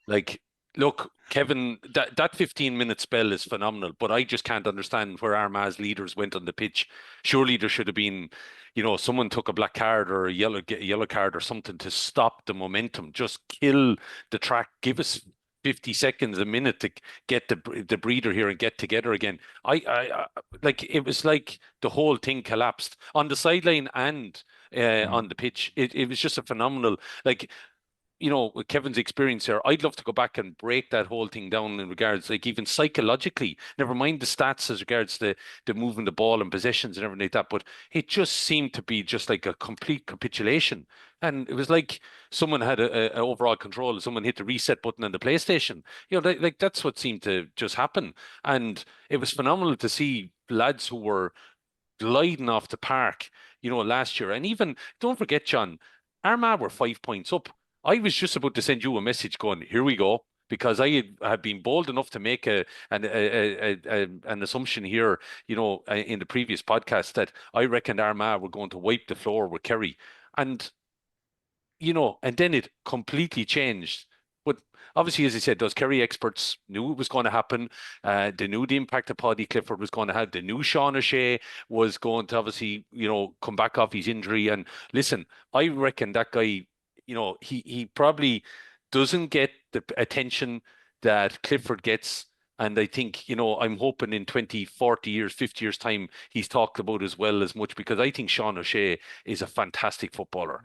Like, look, Kevin, that 15-minute spell is phenomenal, but I just can't understand where Armagh's leaders went on the pitch. Surely there should have been, someone took a black card or a yellow card or something to stop the momentum. Just kill the track. Give us 50 seconds, a minute to get the breather here and get together again. I like, it was like the whole thing collapsed on the sideline and on the pitch. It was just a phenomenal, like, with Kevin's experience here, I'd love to go back and break that whole thing down in regards, like, even psychologically, never mind the stats as regards the moving the ball and possessions and everything like that. But it just seemed to be just like a complete capitulation. And it was like someone had a overall control and someone hit the reset button on the PlayStation. Like that's what seemed to just happen. And it was phenomenal to see lads who were gliding off the park, last year. And even, don't forget, John, Armagh were 5 points up. I was just about to send you a message going, here we go, because I had been bold enough to make an assumption here, in the previous podcast that I reckoned Armagh were going to wipe the floor with Kerry. And, and then it completely changed. But obviously, as I said, those Kerry experts knew it was going to happen. They knew the impact that Paddy Clifford was going to have. They knew Sean O'Shea was going to obviously, come back off his injury. And listen, I reckon that guy, he probably doesn't get the attention that Clifford gets. And I think, I'm hoping in 20, 40 years, 50 years time, he's talked about as well as much, because I think Sean O'Shea is a fantastic footballer.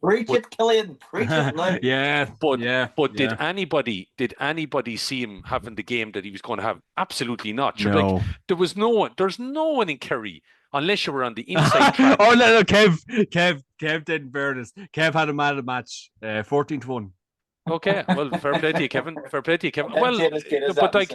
Preach it, Killian. Preach it now. But did anybody see him having the game that he was going to have? Absolutely not. Sure, No. like, there's no one in Kerry, unless you were on the inside track. Oh no, Kev didn't bear this. Kev had a man of the match, 14-1. Okay, well, fair play to you, Kevin. Fair play to you, Kevin. Well, but like,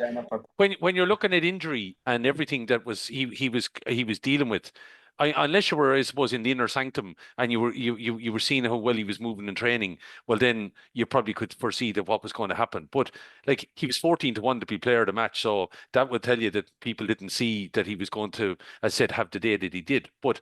when you're looking at injury and everything that was he was dealing with, unless you were, I suppose, in the inner sanctum and you were seeing how well he was moving in training, well, then you probably could foresee that what was going to happen. But like, he was 14-1 to be player of the match, so that would tell you that people didn't see that he was going to, as I said, have the day that he did. But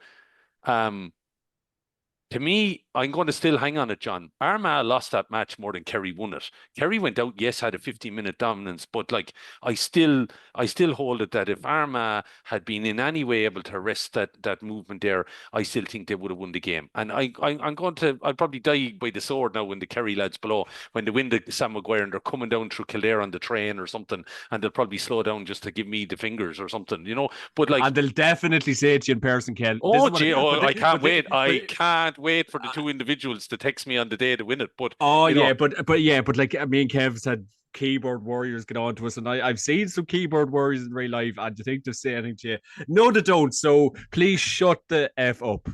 to me, I'm going to still hang on it, John. Armagh lost that match more than Kerry won it. Kerry went out, yes, had a 15-minute dominance, but like, I still hold it that if Armagh had been in any way able to arrest that movement there, I still think they would have won the game. And I'll probably die by the sword now when the Kerry lads below, when they win the Sam Maguire and they're coming down through Kildare on the train or something, and they'll probably slow down just to give me the fingers or something, you know. But like, and they'll definitely say it to you in person, Ken. oh, gee, I can't wait. I can't wait for the two individuals to text me on the day to win it. But but like, me and Kev said, keyboard warriors get on to us, and I've seen some keyboard warriors in real life, and do you think they'll say anything to you? No, they don't. So please shut the F up.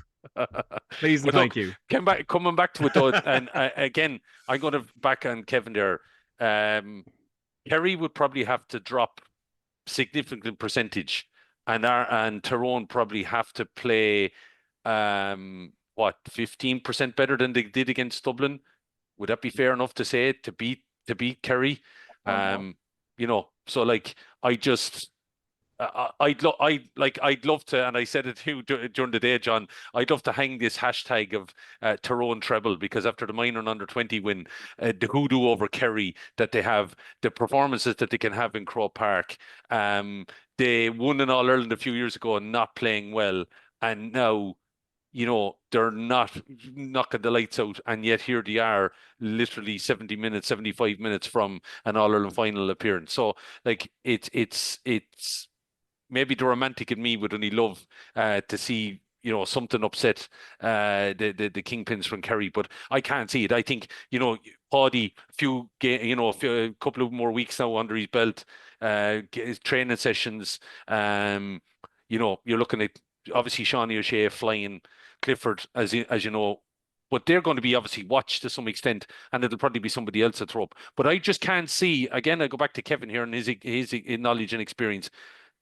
Please and thank you. Coming back to it though, and again, I'm going to back on Kevin there. Kerry would probably have to drop significant percentage, and Tyrone probably have to play 15% better than they did against Dublin. Would that be fair enough to say, to beat Kerry? You know, so like, I'd love to, and I said it too during the day, John. I'd love to hang this hashtag of Tyrone treble, because after the minor and under-20 win, the hoodoo over Kerry that they have, the performances that they can have in Croke Park, they won an All-Ireland a few years ago and not playing well, and now, you know, they're not knocking the lights out, and yet here they are, literally 70 minutes, 75 minutes from an All-Ireland final appearance. So like, it's maybe the romantic in me would only love to see, you know, something upset the kingpins from Kerry, but I can't see it. I think, you know, Paddy, a couple of more weeks now under his belt, training sessions. You know, you're looking at obviously Sean O'Shea flying, Clifford, as you know, but they're going to be obviously watched to some extent, and it'll probably be somebody else at throw up. But I just can't see. Again, I go back to Kevin here and his knowledge and experience.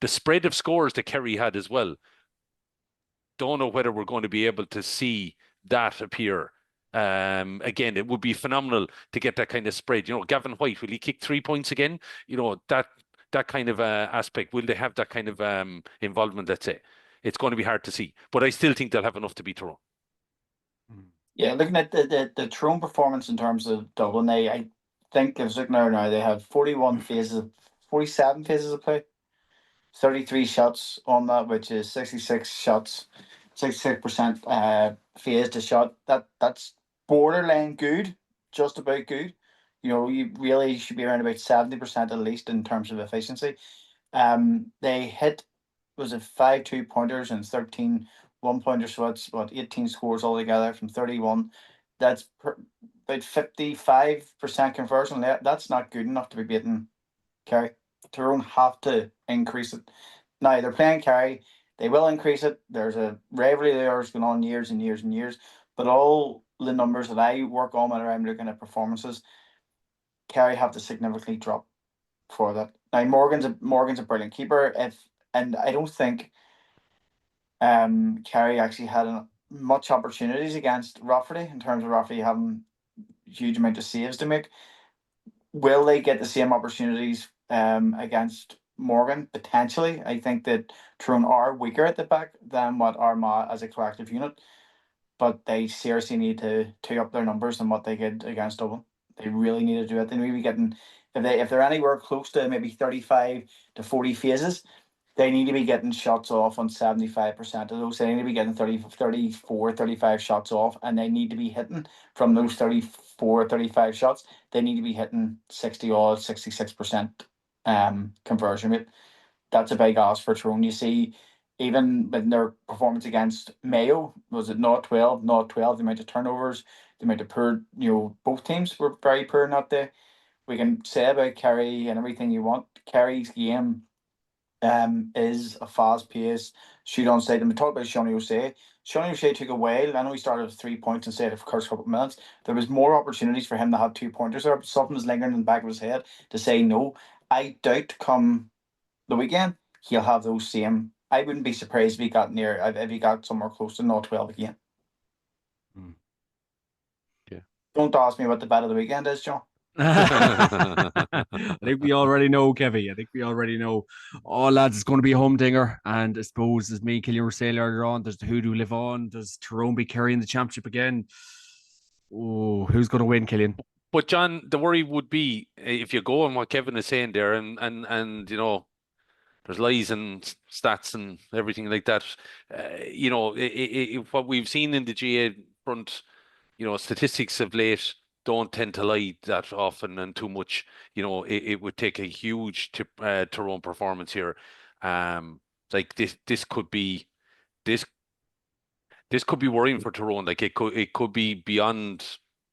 The spread of scores that Kerry had as well. Don't know whether we're going to be able to see that appear. Again, it would be phenomenal to get that kind of spread. You know, Gavin White, will he kick 3 points again? You know, that kind of aspect. Will they have that kind of involvement? Let's say it's going to be hard to see, but I still think they'll have enough to beat Tyrone. Yeah, looking at the Tyrone performance in terms of Dublin, I think I was looking there now. They had 47 phases of play. 33 shots on that, which is 66 shots, 66% phase to shot. That's borderline good, just about good. You know, you really should be around about 70% at least in terms of efficiency. They hit, was it 5 2-pointers and 13 1-pointers, so that's 18 scores altogether from 31. That's about 55% conversion. That's not good enough to be beating Kerry. Tyrone have to increase it. Now they're playing Kerry, they will increase it. There's a rivalry there's going on years and years and years. But all the numbers that I work on when I'm looking at performances, Kerry have to significantly drop for that. Now Morgan's a brilliant keeper. And I don't think Kerry actually had much opportunities against Rafferty in terms of Rafferty having a huge amount of saves to make. Will they get the same opportunities against Morgan? Potentially. I think that Tyrone are weaker at the back than what Armagh as a collective unit, but they seriously need to up their numbers than what they did against Dublin. They really need to do it. They may be getting, if they're anywhere close to maybe 35 to 40 phases, they need to be getting shots off on 75% of those. They need to be getting 34, 35 shots off, and they need to be hitting from those 34, 35 shots. They need to be hitting 60 odd, 66% conversion rate. That's a big ask for Tyrone. You see, even in their performance against Mayo, was it not 12, the amount of turnovers, the amount of poor, both teams were very poor in that day. We can say about Kerry and everything you want. Kerry's game is a fast pace shoot on side. And we talked about Sean O'Shea. Sean O'Shea took a while. I know he started with 3 points instead of the first couple of minutes. There was more opportunities for him to have 2-pointers there, but something was lingering in the back of his head to say no. I doubt come the weekend he'll have those same I wouldn't be surprised if he got if he got somewhere close to 0-12 again. Yeah. Don't ask me what the bet of the weekend is, John. I think we already know, Kevin. I think we already know. Oh, lads, it's going to be a humdinger. And I suppose, as me and Killian were saying earlier on, there's the who do live on. Does Tyrone be carrying the championship again? Oh, who's going to win, Killian? But John, the worry would be if you go on what Kevin is saying there, and you know, there's lies and stats and everything like that. You know, what we've seen in the GA front, you know, statistics of late don't tend to lie that often and too much. You know, it would take a huge Tyrone performance here. Like this could be this this could be worrying for Tyrone. Like it could be beyond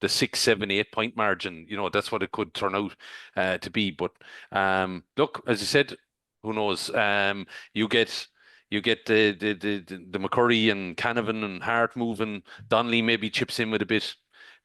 the 6, 7, 8 point margin. You know, that's what it could turn out to be. But look, as I said, who knows? You get the McCurry and Canavan and Hart moving. Donnelly maybe chips in with a bit.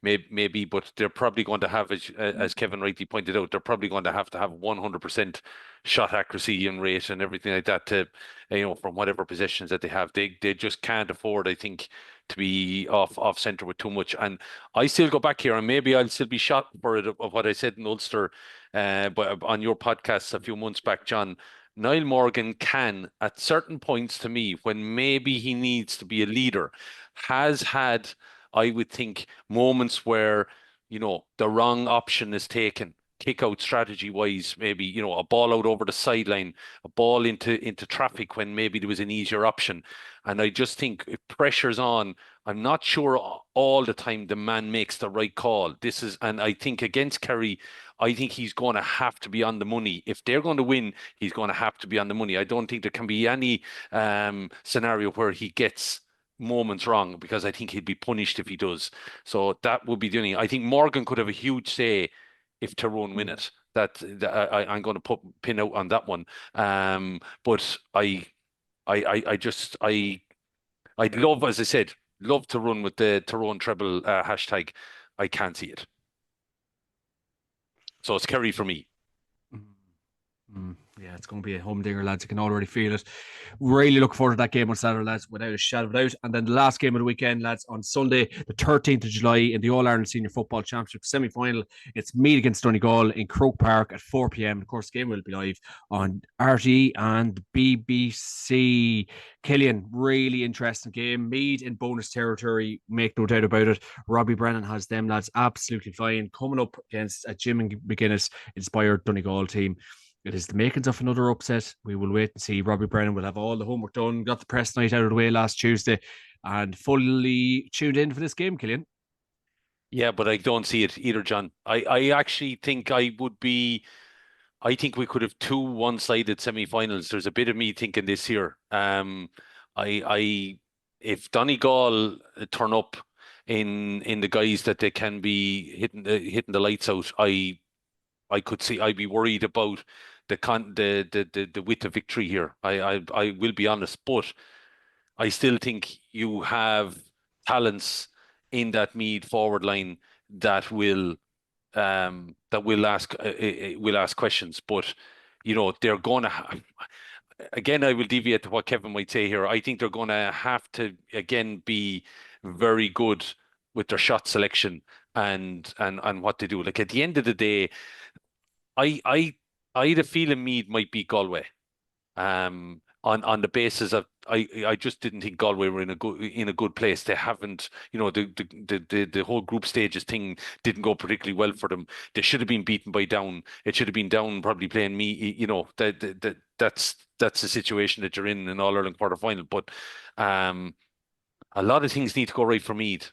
Maybe, but they're probably going to have, as Kevin rightly pointed out, they're probably going to have 100% shot accuracy and rate and everything like that to, you know, from whatever possessions that they have. They just can't afford, I think, to be off center with too much. And I still go back here, and maybe I'll still be shot for it of what I said in Ulster, but on your podcast a few months back, John. Niall Morgan can, at certain points to me, when maybe he needs to be a leader, has had, I would think, moments where, you know, the wrong option is taken, kick out strategy wise, maybe, you know, a ball out over the sideline, a ball into traffic when maybe there was an easier option. And I just think if pressure's on, I'm not sure all the time the man makes the right call. And I think against Kerry, I think he's going to have to be on the money. If they're going to win, he's going to have to be on the money. I don't think there can be any scenario where he gets moments wrong, because I think he'd be punished if he does. So that would be the only. I think Morgan could have a huge say if Tyrone win it. I'm going to put pin out on that one. But I'd love, as I said, love to run with the Tyrone treble hashtag. I can't see it. So it's Kerry for me. Yeah, it's going to be a humdinger, lads. You can already feel it. Really look forward to that game on Saturday, lads, without a shadow of a doubt. And then the last game of the weekend, lads, on Sunday, the 13th of July, in the All-Ireland Senior Football Championship semi-final. It's Meath against Donegal in Croke Park at 4 p.m. Of course, the game will be live on RTE and BBC. Killian, really interesting game. Meath in bonus territory, make no doubt about it. Robbie Brennan has them, lads, absolutely flying. Coming up against a Jim McGuinness-inspired Donegal team. It is the makings of another upset. We will wait and see. Robbie Brennan will have all the homework done, got the press night out of the way last Tuesday, and fully tuned in for this game, Killian. Yeah, but I don't see it either, John. I actually think I think we could have two one-sided semi-finals. There's a bit of me thinking this here. If Donegal turn up in the guys that they can be hitting the lights out, I could see. I'd be worried about the width of victory here. I will be honest, but I still think you have talents in that Meath forward line that will ask questions. But you know, they're going to have. Again, I will deviate to what Kevin might say here. I think they're going to have to again be very good with their shot selection and what they do. Like at the end of the day, I had a feeling Meath might beat Galway. On the basis of I just didn't think Galway were in a good place. They haven't, you know, the whole group stages thing didn't go particularly well for them. They should have been beaten by Down. It should have been Down probably playing me. You know, that's the situation that you're in All Ireland quarter final. But a lot of things need to go right for Meath.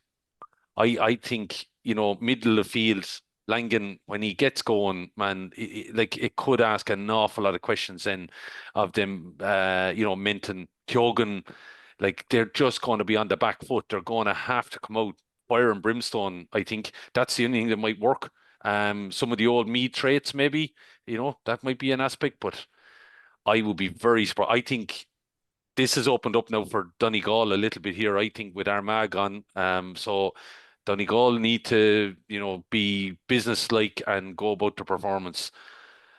I think, you know, middle of field, Langan, when he gets going, man, like it could ask an awful lot of questions then of them, you know, Minton, Kyogan, like they're just going to be on the back foot. They're going to have to come out fire and brimstone. I think that's the only thing that might work. Some of the old Meath traits, maybe, you know, that might be an aspect, but I would be very surprised. I think this has opened up now for Donegal a little bit here, I think, with Armagh on. So Donegal need to, you know, be business-like and go about the performance.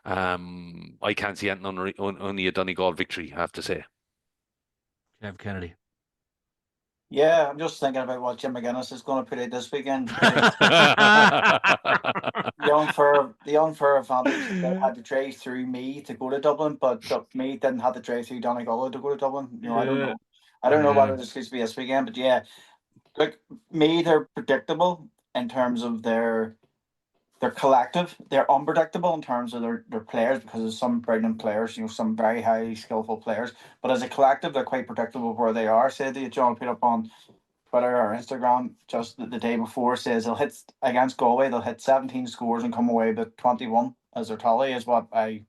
I can't see anything only a Donegal victory, I have to say. Kev Kennedy. Yeah, I'm just thinking about what Jim McGuinness is going to put out this weekend. The unfair advantage they had to drive through me to go to Dublin, but me didn't have to drive through Donegal to go to Dublin. I don't know. I don't know what it is going to be this weekend, but yeah, look, me they're predictable in terms of their collective. They're unpredictable in terms of their players because of some brilliant players, some very highly skillful players. But as a collective, they're quite predictable where they are. Say that John put up on Twitter or Instagram just the day before says they'll hit against Galway, they'll hit 17 scores and come away with 21 as their tally is what I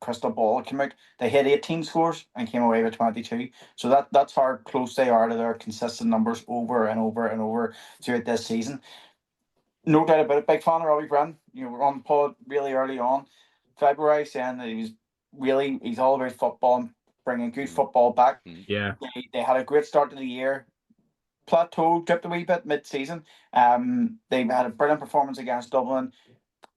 crystal ball came out. They hit 18 scores and came away with 22. So that's how close they are to their consistent numbers over and over and over throughout this season. No doubt about it. Big fan of Robbie Brennan. We're on the pod really early on February saying that he's all about football and bringing good football back. Yeah. They had a great start to the year. Plateau dipped a wee bit mid-season. They've had a brilliant performance against Dublin.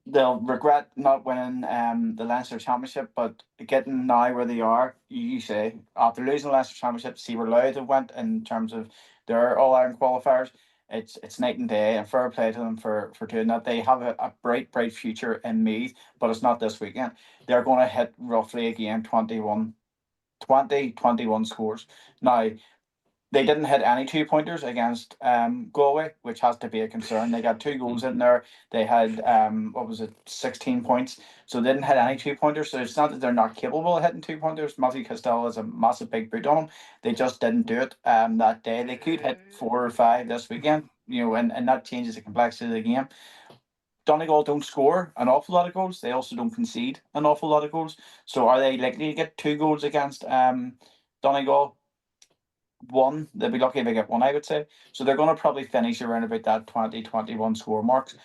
They'll regret not winning the Leinster Championship, but getting now where they are, you say, after losing the Leinster Championship, see where Louth have went in terms of their All-Ireland qualifiers. It's night and day, and fair play to them for doing that. They have a bright future in Meath, but it's not this weekend. They're going to hit roughly again 21 scores. Now, they didn't hit any 2-pointers against Galway, which has to be a concern. They got 2 goals in there. They had 16 points. So they didn't hit any 2-pointers. So it's not that they're not capable of hitting 2-pointers. Matthew Costello has a massive big boot on them. They just didn't do it that day. They could hit 4 or 5 this weekend, and that changes the complexity of the game. Donegal don't score an awful lot of goals. They also don't concede an awful lot of goals. So are they likely to get 2 goals against Donegal? 1, they'll be lucky if they get 1, I would say. So they're going to probably finish around about that 20-21 score marks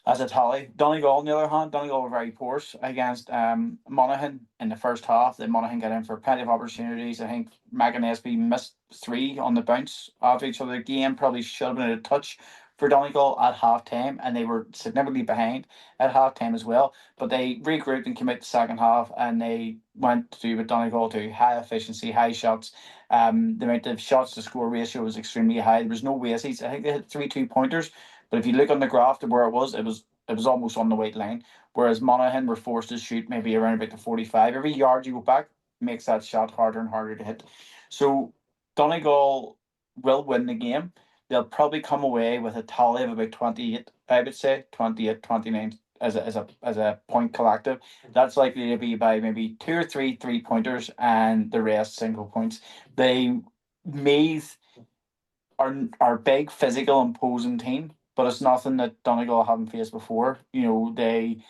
as a tally. Donegal, on the other hand, Donegal were very poor against Monaghan in the first half. Then Monaghan got in for plenty of opportunities. I think Maganespy missed 3 on the bounce of each other. The game probably should have been a touch for Donegal at half time, and they were significantly behind at half time as well. But they regrouped and came out the second half, and they went to with Donegal to high efficiency, high shots. The amount of shots to score ratio was extremely high. There was no wastes. I think they had 3 2-pointers, but if you look on the graph to where it was almost on the white line. Whereas Monaghan were forced to shoot maybe around about the 45. Every yard you go back makes that shot harder and harder to hit. So Donegal will win the game. They'll probably come away with a tally of about 28, I would say, 28, 29 as a point collective. That's likely to be by maybe 2 or 3 3-pointers and the rest single points. They Meath are big, physical, imposing team, but it's nothing that Donegal haven't faced before. Donegal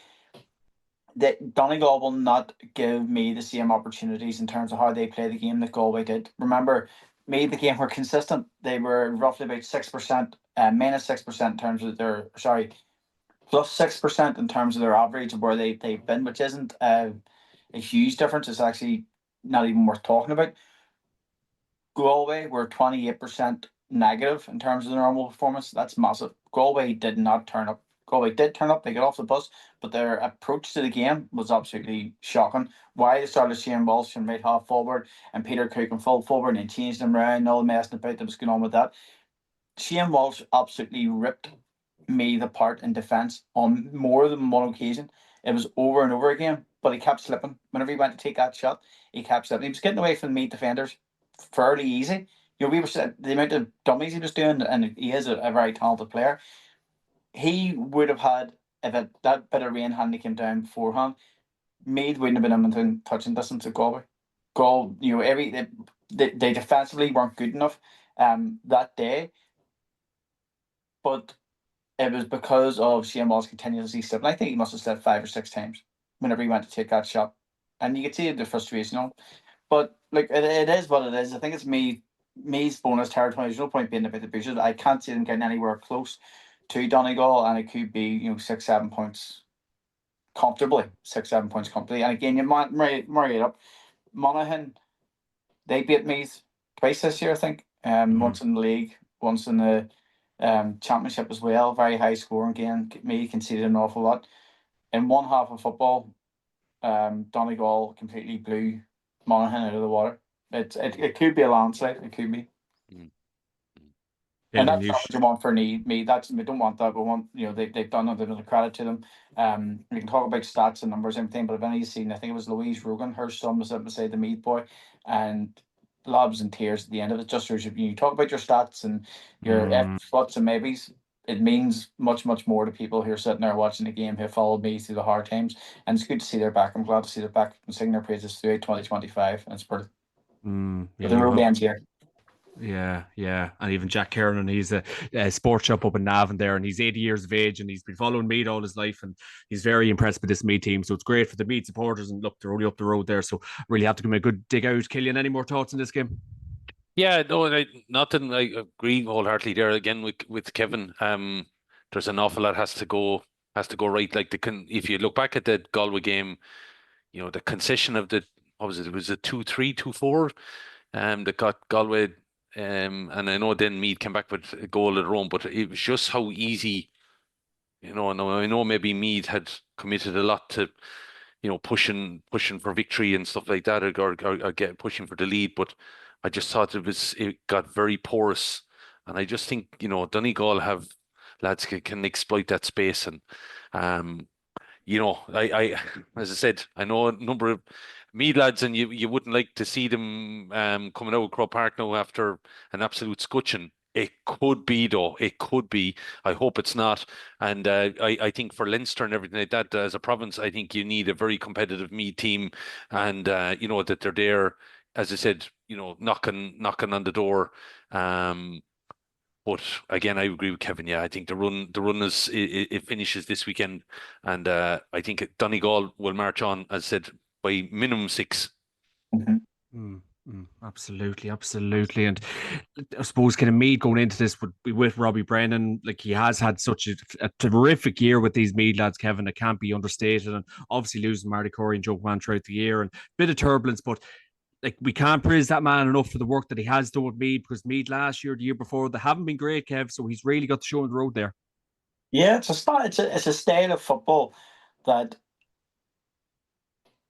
will not give me the same opportunities in terms of how they play the game that Galway did. Remember, me the game were consistent. They were roughly about 6%, -6% in terms of their +6% in terms of their average of where they've been, which isn't a huge difference. It's actually not even worth talking about. Galway were 28% negative in terms of their normal performance. That's massive. Galway did not turn up. Galway did turn up. They got off the bus, but their approach to the game was absolutely shocking. Why they started Shane Walsh from right half forward and Peter Cook and full forward and changed them around, all the messing about that was going on with that. Shane Walsh absolutely ripped Meath apart in defence on more than one occasion. It was over and over again, but he kept slipping. Whenever he went to take that shot, he kept slipping. He was getting away from the Meath defenders fairly easy. We were saying the amount of dummies he was doing, and he is a very talented player. He would have had, if that bit of rain hadn't came down beforehand, Meath wouldn't have been within touching distance of Galway. They defensively weren't good enough that day, but it was because of Shane Walsh continuously slipping. I think he must have slipped 5 or 6 times whenever he went to take that shot, and you could see the frustration on. But like it is what it is. I think it's Meath's bonus territory. There's no point being about the bushes. I can't see them getting anywhere close to Donegal, and it could be 6, 7 points comfortably. 6, 7 points comfortably. And again, you might marry it up. Monaghan, they beat Meath twice this year, I think. Once in the league, once in the championship as well. Very high scoring game. Meath conceded an awful lot. In one half of football, Donegal completely blew Monaghan out of the water. It could be a landslide. It could be. Mm. And Yeah, that's not what you want for me. That's we don't want that. We want they've done it. There's a credit to them. We can talk about stats and numbers and everything, but if anybody's seen, I think it was Louise Rogan, her son was up beside the Meath boy, and lobs and tears at the end of it. Just as you talk about your stats and your ifs, buts, and maybes, it means much more to people who are sitting there watching the game who followed me through the hard times, and it's good to see they're back. I'm glad to see they're back and sing their praises throughout 2025, and it's brilliant. But the you road hope. ends here. Yeah. And even Jack Kernan, he's a sports shop up in Navan there, and he's 80 years of age, and he's been following Meath all his life, and he's very impressed with this Meath team. So it's great for the Meath supporters, and look, they're only up the road there, so really have to give him a good dig out. Killian, any more thoughts on this game? Yeah, no, nothing. I agree wholeheartedly there again with Kevin. There's an awful lot has to go right. Like if you look back at the Galway game, the concession of what was it? It was a 2-3, 2-4, that got Galway. And I know then Meath came back with a goal of their own, but it was just how easy, and I know maybe Meath had committed a lot to, pushing for victory and stuff like that, or get pushing for the lead, but I just thought it got very porous, and I just think Donegal have lads can exploit that space, and I as I said, I know a number of Meath lads, and you wouldn't like to see them coming out of Croke Park now after an absolute scutcheon. It could be though. It could be. I hope it's not. And I think for Leinster and everything like that, as a province, I think you need a very competitive Meath team, and that they're there, as I said, knocking on the door. But again, I agree with Kevin. Yeah, I think the run it finishes this weekend, and I think Donegal will march on, as I said, by minimum 6. Absolutely. And I suppose kind of Meath going into this would be with Robbie Brennan. Like, he has had such a terrific year with these Meath lads, Kevin, that can't be understated. And obviously losing Marty Corey and Joe Kwan throughout the year, and a bit of turbulence, but like, we can't praise that man enough for the work that he has done with Meath, because Meath last year, the year before, they haven't been great, Kev. So he's really got the show on the road there. Yeah, it's a style of football that.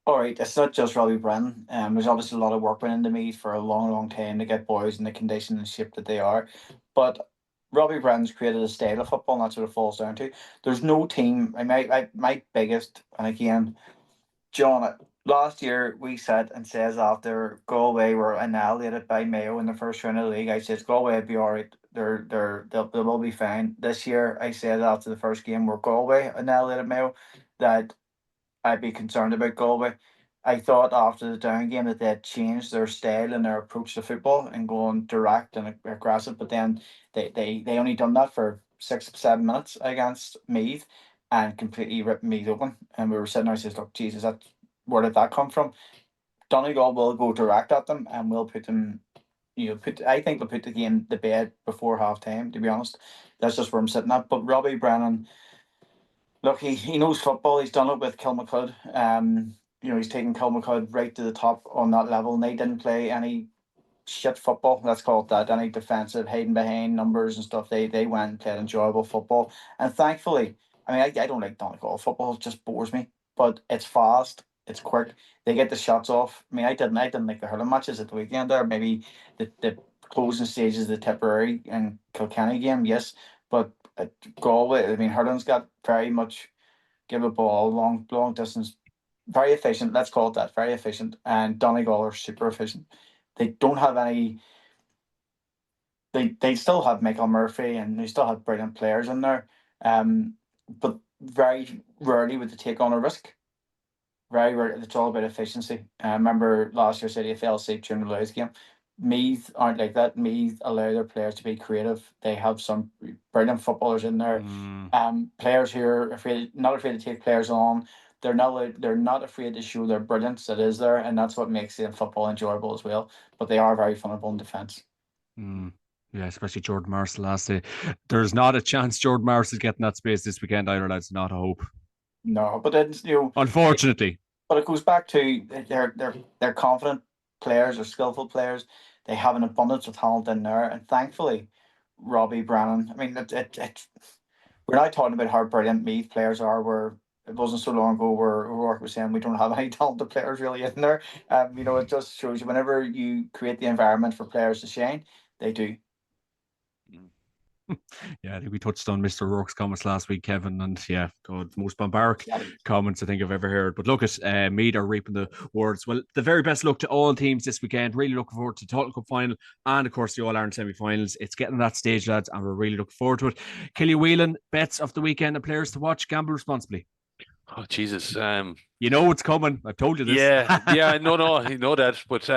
All right, it's not just Robbie Brennan. There's obviously a lot of work went into Meath for a long time to get boys in the condition and shape that they are. But Robbie Brennan's created a style of football, and that's what it falls down to. There's no team. My biggest, and again, John, last year we said and says after Galway were annihilated by Mayo in the first round of the league, I says Galway will be all right. They will be fine. This year, I said after the first game where Galway annihilated Mayo, that I'd be concerned about Galway. I thought after the down game that they had changed their style and their approach to football and going direct and aggressive, but then they only done that for 6 7 minutes against Meath and completely ripped Meath open. And we were sitting there and says, look, Jesus, where did that come from? Donegal will go direct at them and will put them, I think they'll put the game to bed before half time, to be honest. That's just where I'm sitting at. But Robbie Brennan, look, he knows football. He's done it with Kilmacud. He's taken Kilmacud right to the top on that level, and they didn't play any shit football. Let's call it that. Any defensive, hiding behind numbers and stuff. They went and played enjoyable football, and thankfully, I don't like Donegal football. It just bores me. But it's fast. It's quick. They get the shots off. I didn't like the hurling matches at the weekend there. Maybe the closing stages of the Tipperary and Kilkenny game, yes, but at Galway, Hurling's got very much give a ball long distance, very efficient. Let's call it that, very efficient. And Donegal are super efficient. They don't have any. They still have Michael Murphy and they still have brilliant players in there. But very rarely would they take on a risk. Very rarely. It's all about efficiency. I remember last year City fell asleep during the Lions game. Meath aren't like that. Meath allow their players to be creative. They have some brilliant footballers in there. Players who are not afraid to take players on. They're not afraid to show their brilliance that is there, and that's what makes the football enjoyable as well. But they are very vulnerable in defence. Yeah, especially Jordan Marshall last day. There's not a chance Jordan Marshall is getting that space this weekend either, lads. Not a hope. No, but then unfortunately. But it goes back to they're confident players or skillful players. They have an abundance of talent in there, and thankfully, Robbie Brennan. We're not talking about how brilliant Meath players are. Where it wasn't so long ago where Rourke was saying we don't have any talented players really in there. It just shows you whenever you create the environment for players to shine, they do. Yeah, I think we touched on Mr. Rourke's comments last week, Kevin, and yeah, God, most barbaric comments I think I've ever heard. But look at Meath are reaping the words. Well, the very best luck to all teams this weekend. Really looking forward to the Tailteann Cup final and, of course, the All-Ireland semi-finals. It's getting that stage, lads, and we're really looking forward to it. Killy Whelan, bets of the weekend and players to watch. Gamble responsibly. Oh, Jesus. You know what's coming. I've told you this. Yeah, no, you know that. But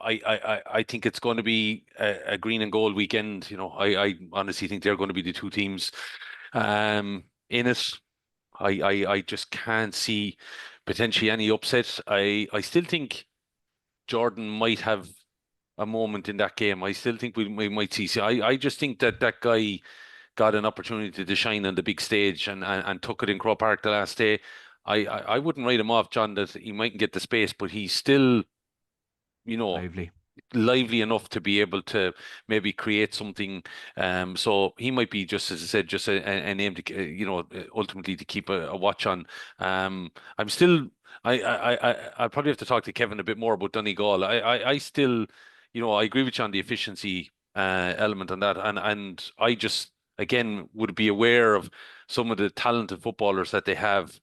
I think it's going to be a green and gold weekend. I honestly think they're going to be the two teams in it. I just can't see potentially any upset. I still think Jordan might have a moment in that game. I still think we might see. I just think that guy got an opportunity to shine on the big stage and took it in Croke Park the last day. I wouldn't write him off, John, that he mightn't get the space, but he's still, lively enough to be able to maybe create something. So he might be, just as I said, just a name to, ultimately to keep a watch on. I'm still, I'll probably have to talk to Kevin a bit more about Donegal. I still, I agree with you on the efficiency element on that, and I just again would be aware of some of the talented footballers that they have.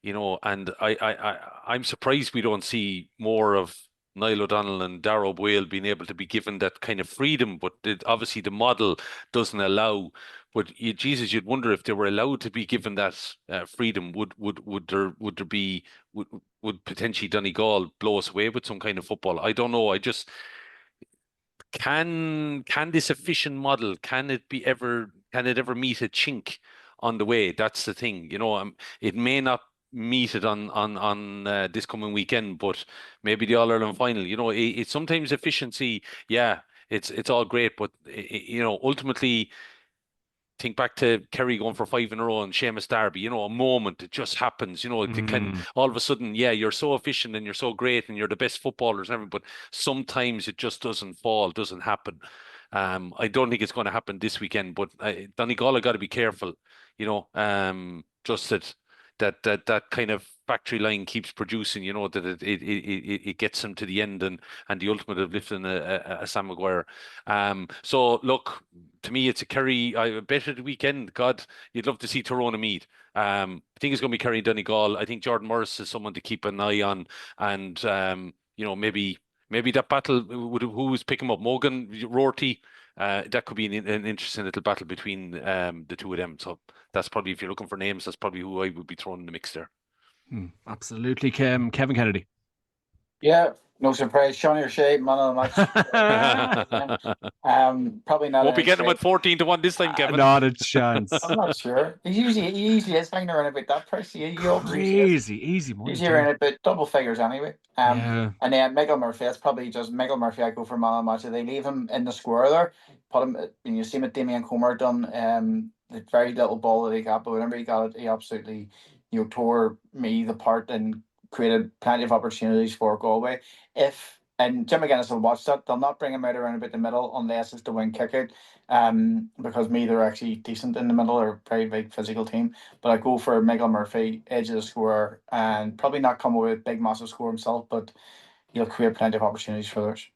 And I'm surprised we don't see more of Niall O'Donnell and Darrow Boyle being able to be given that kind of freedom, but obviously the model doesn't allow. But Jesus, you'd wonder if they were allowed to be given that freedom, would there be would potentially Donegal blow us away with some kind of football? I don't know. I just can this efficient model, can it ever meet a chink on the way? That's the thing. It may not meet it on this coming weekend, but maybe the All-Ireland final. It's sometimes efficiency. Yeah, it's all great, but ultimately, think back to Kerry going for 5 in a row and Seamus Darby. A moment, it just happens. It can all of a sudden, yeah, you're so efficient and you're so great and you're the best footballers and everything, but sometimes it just doesn't happen. I don't think it's going to happen this weekend, but Donegal have got to be careful. Just that kind of factory line keeps producing, that it gets them to the end and the ultimate of lifting a Sam Maguire. So look, to me, it's a Kerry. I bet at the weekend. God, you'd love to see Tyrone and Meath. I think it's going to be Kerry and Donegal. I think Jordan Morris is someone to keep an eye on, and maybe that battle who's picking up Morgan Rorty. That could be an interesting little battle between the two of them. So that's probably, if you're looking for names, that's probably who I would be throwing in the mix there. Absolutely, Kevin Kennedy. Yeah, no surprise. Sean O'Shea, man of the match. Probably not. Won't be getting him at 14-1 this time, Kevin. Not a chance. I'm not sure. He usually is hanging around about that price. Easy money. Usually around about double figures anyway. Yeah. And then Michael Murphy. That's probably just Michael Murphy. I go for man of the match. If they leave him in the square there, put him. When you see what Damien Comer done, the very little ball that he got, but whenever he got it, he absolutely tore me apart and created plenty of opportunities for Galway. And Jim McGuinness will watch that. They'll not bring him out around about the middle unless it's the wing kick out. Because Meath are actually decent in the middle. They're a very big physical team. But I go for Michael Murphy, edge of the score, and probably not come away with a big massive score himself, but he'll create plenty of opportunities for others.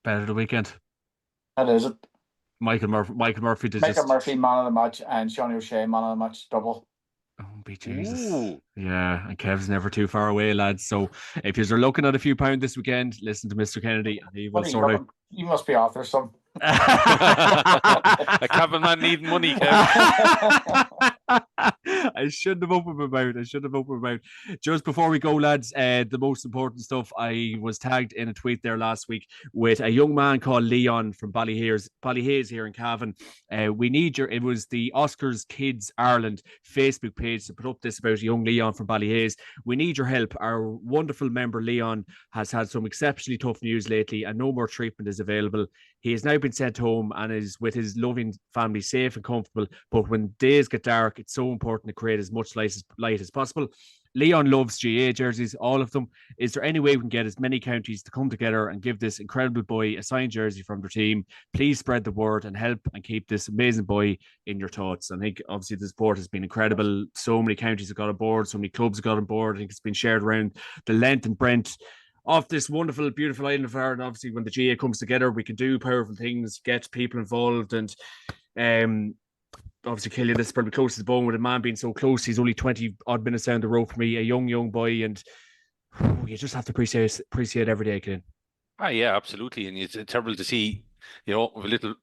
Better the weekend. That is it. Michael Murphy Murphy, man of the match, and Sean O'Shea, man of the match, double. Oh, be Jesus. Ooh. Yeah, and Kev's never too far away, lads. So if you're looking at a few pounds this weekend, listen to Mr. Kennedy and he will sort out. You must be author some. A Cavan man needing money, Kev. I shouldn't have opened my mouth. Just before we go, lads, the most important stuff. I was tagged in a tweet there last week with a young man called Leon from Ballyhaise here in Cavan. We need it was the Oscars Kids Ireland Facebook page to put up this about young Leon from Ballyhaise. We need your help. Our wonderful member Leon has had some exceptionally tough news lately and no more treatment is available. He has now been sent home and is with his loving family safe and comfortable. But when days get dark, it's so important important to create as much light as possible. Leon loves GA jerseys, all of them. Is there any way we can get as many counties to come together and give this incredible boy a signed jersey from their team? Please spread the word and help and keep this amazing boy in your thoughts. I think obviously the sport has been incredible. So many counties have got on board, so many clubs have got on board. I think it's been shared around the length and breadth of this wonderful, beautiful island of Ireland. Obviously, when the GA comes together, we can do powerful things, get people involved, and obviously, Killian, this is probably close to the bone with a man being so close. He's only 20 odd minutes down the road for me, a young boy, and you just have to appreciate every day, Killian. Yeah, absolutely. And it's terrible to see, a little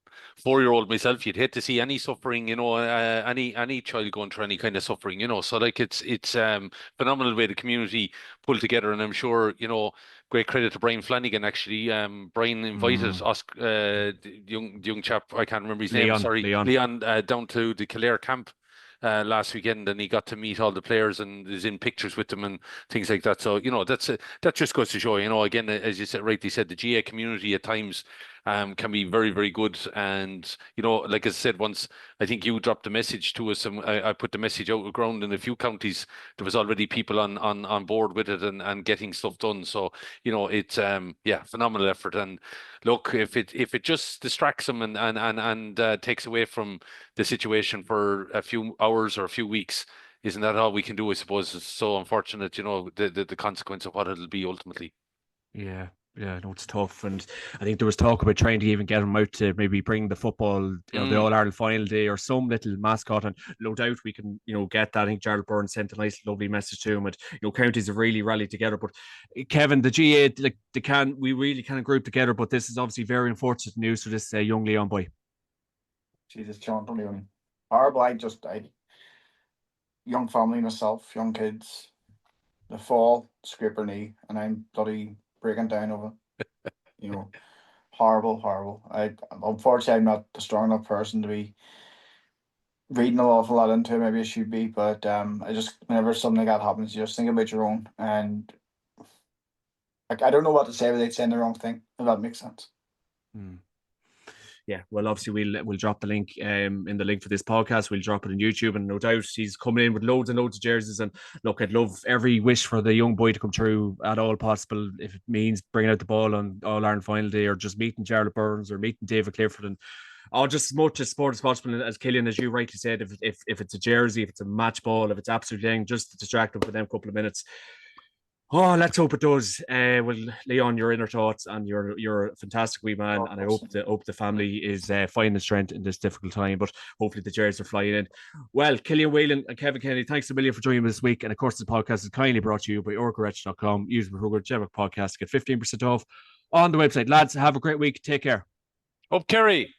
4-year-old myself, you'd hate to see any suffering, any child going through any kind of suffering, so like it's phenomenal the way the community pulled together. And I'm sure, great credit to Brian Flanagan, actually. Brian invited us, the young chap, I can't remember his name, Leon, down to the Kildare camp last weekend, and he got to meet all the players and is in pictures with them and things like that. So, that just goes to show, again, as you rightly said, the GA community at times can be very, very good. And, like I said, once I think you dropped a message to us and I put the message out of the ground in a few counties, there was already people on board with it and getting stuff done. So, it's, phenomenal effort. And look, if it just distracts them and takes away from the situation for a few hours or a few weeks, isn't that all we can do? I suppose it's so unfortunate, the consequence of what it'll be ultimately. Yeah, no, it's tough. And I think there was talk about trying to even get him out to maybe bring the football, the All-Ireland final day or some little mascot. And no doubt we can, get that. I think Gerald Byrne sent a nice, lovely message to him. And, counties have really rallied together. But Kevin, the GA, we really kind of group together. But this is obviously very unfortunate news for this young Leon boy. Jesus, John, don't even. Horrible. I young family myself, young kids. The fall, scrape her knee, and I'm bloody breaking down over it. Horrible. Unfortunately, I'm not a strong enough person to be reading an awful lot into it. Maybe I should be, but I just, whenever something like that happens, you just think about your own, and I don't know what to say without saying the wrong thing, if that makes sense. Yeah, well, obviously we'll drop the link in the link for this podcast. We'll drop it on YouTube, and no doubt he's coming in with loads and loads of jerseys. And look, I'd love every wish for the young boy to come through at all possible, if it means bringing out the ball on All-Ireland final day or just meeting Jarlath Burns or meeting David Clifford, and just as much as sport as possible. As Killian, as you rightly said, if it's a jersey, if it's a match ball, if it's absolutely anything, just to distract them for them couple of minutes. Oh, let's hope it does. Well, Leon, your inner thoughts, and you're a fantastic wee man, and I hope the family is finding strength in this difficult time. But hopefully the jerseys are flying in. Well, Killian Whalen and Kevin Kennedy, thanks a million for joining me this week. And of course, the podcast is kindly brought to you by orgarech.com. Use the program Gemma Podcast to get 15% off on the website. Lads, have a great week. Take care. Up Kerry.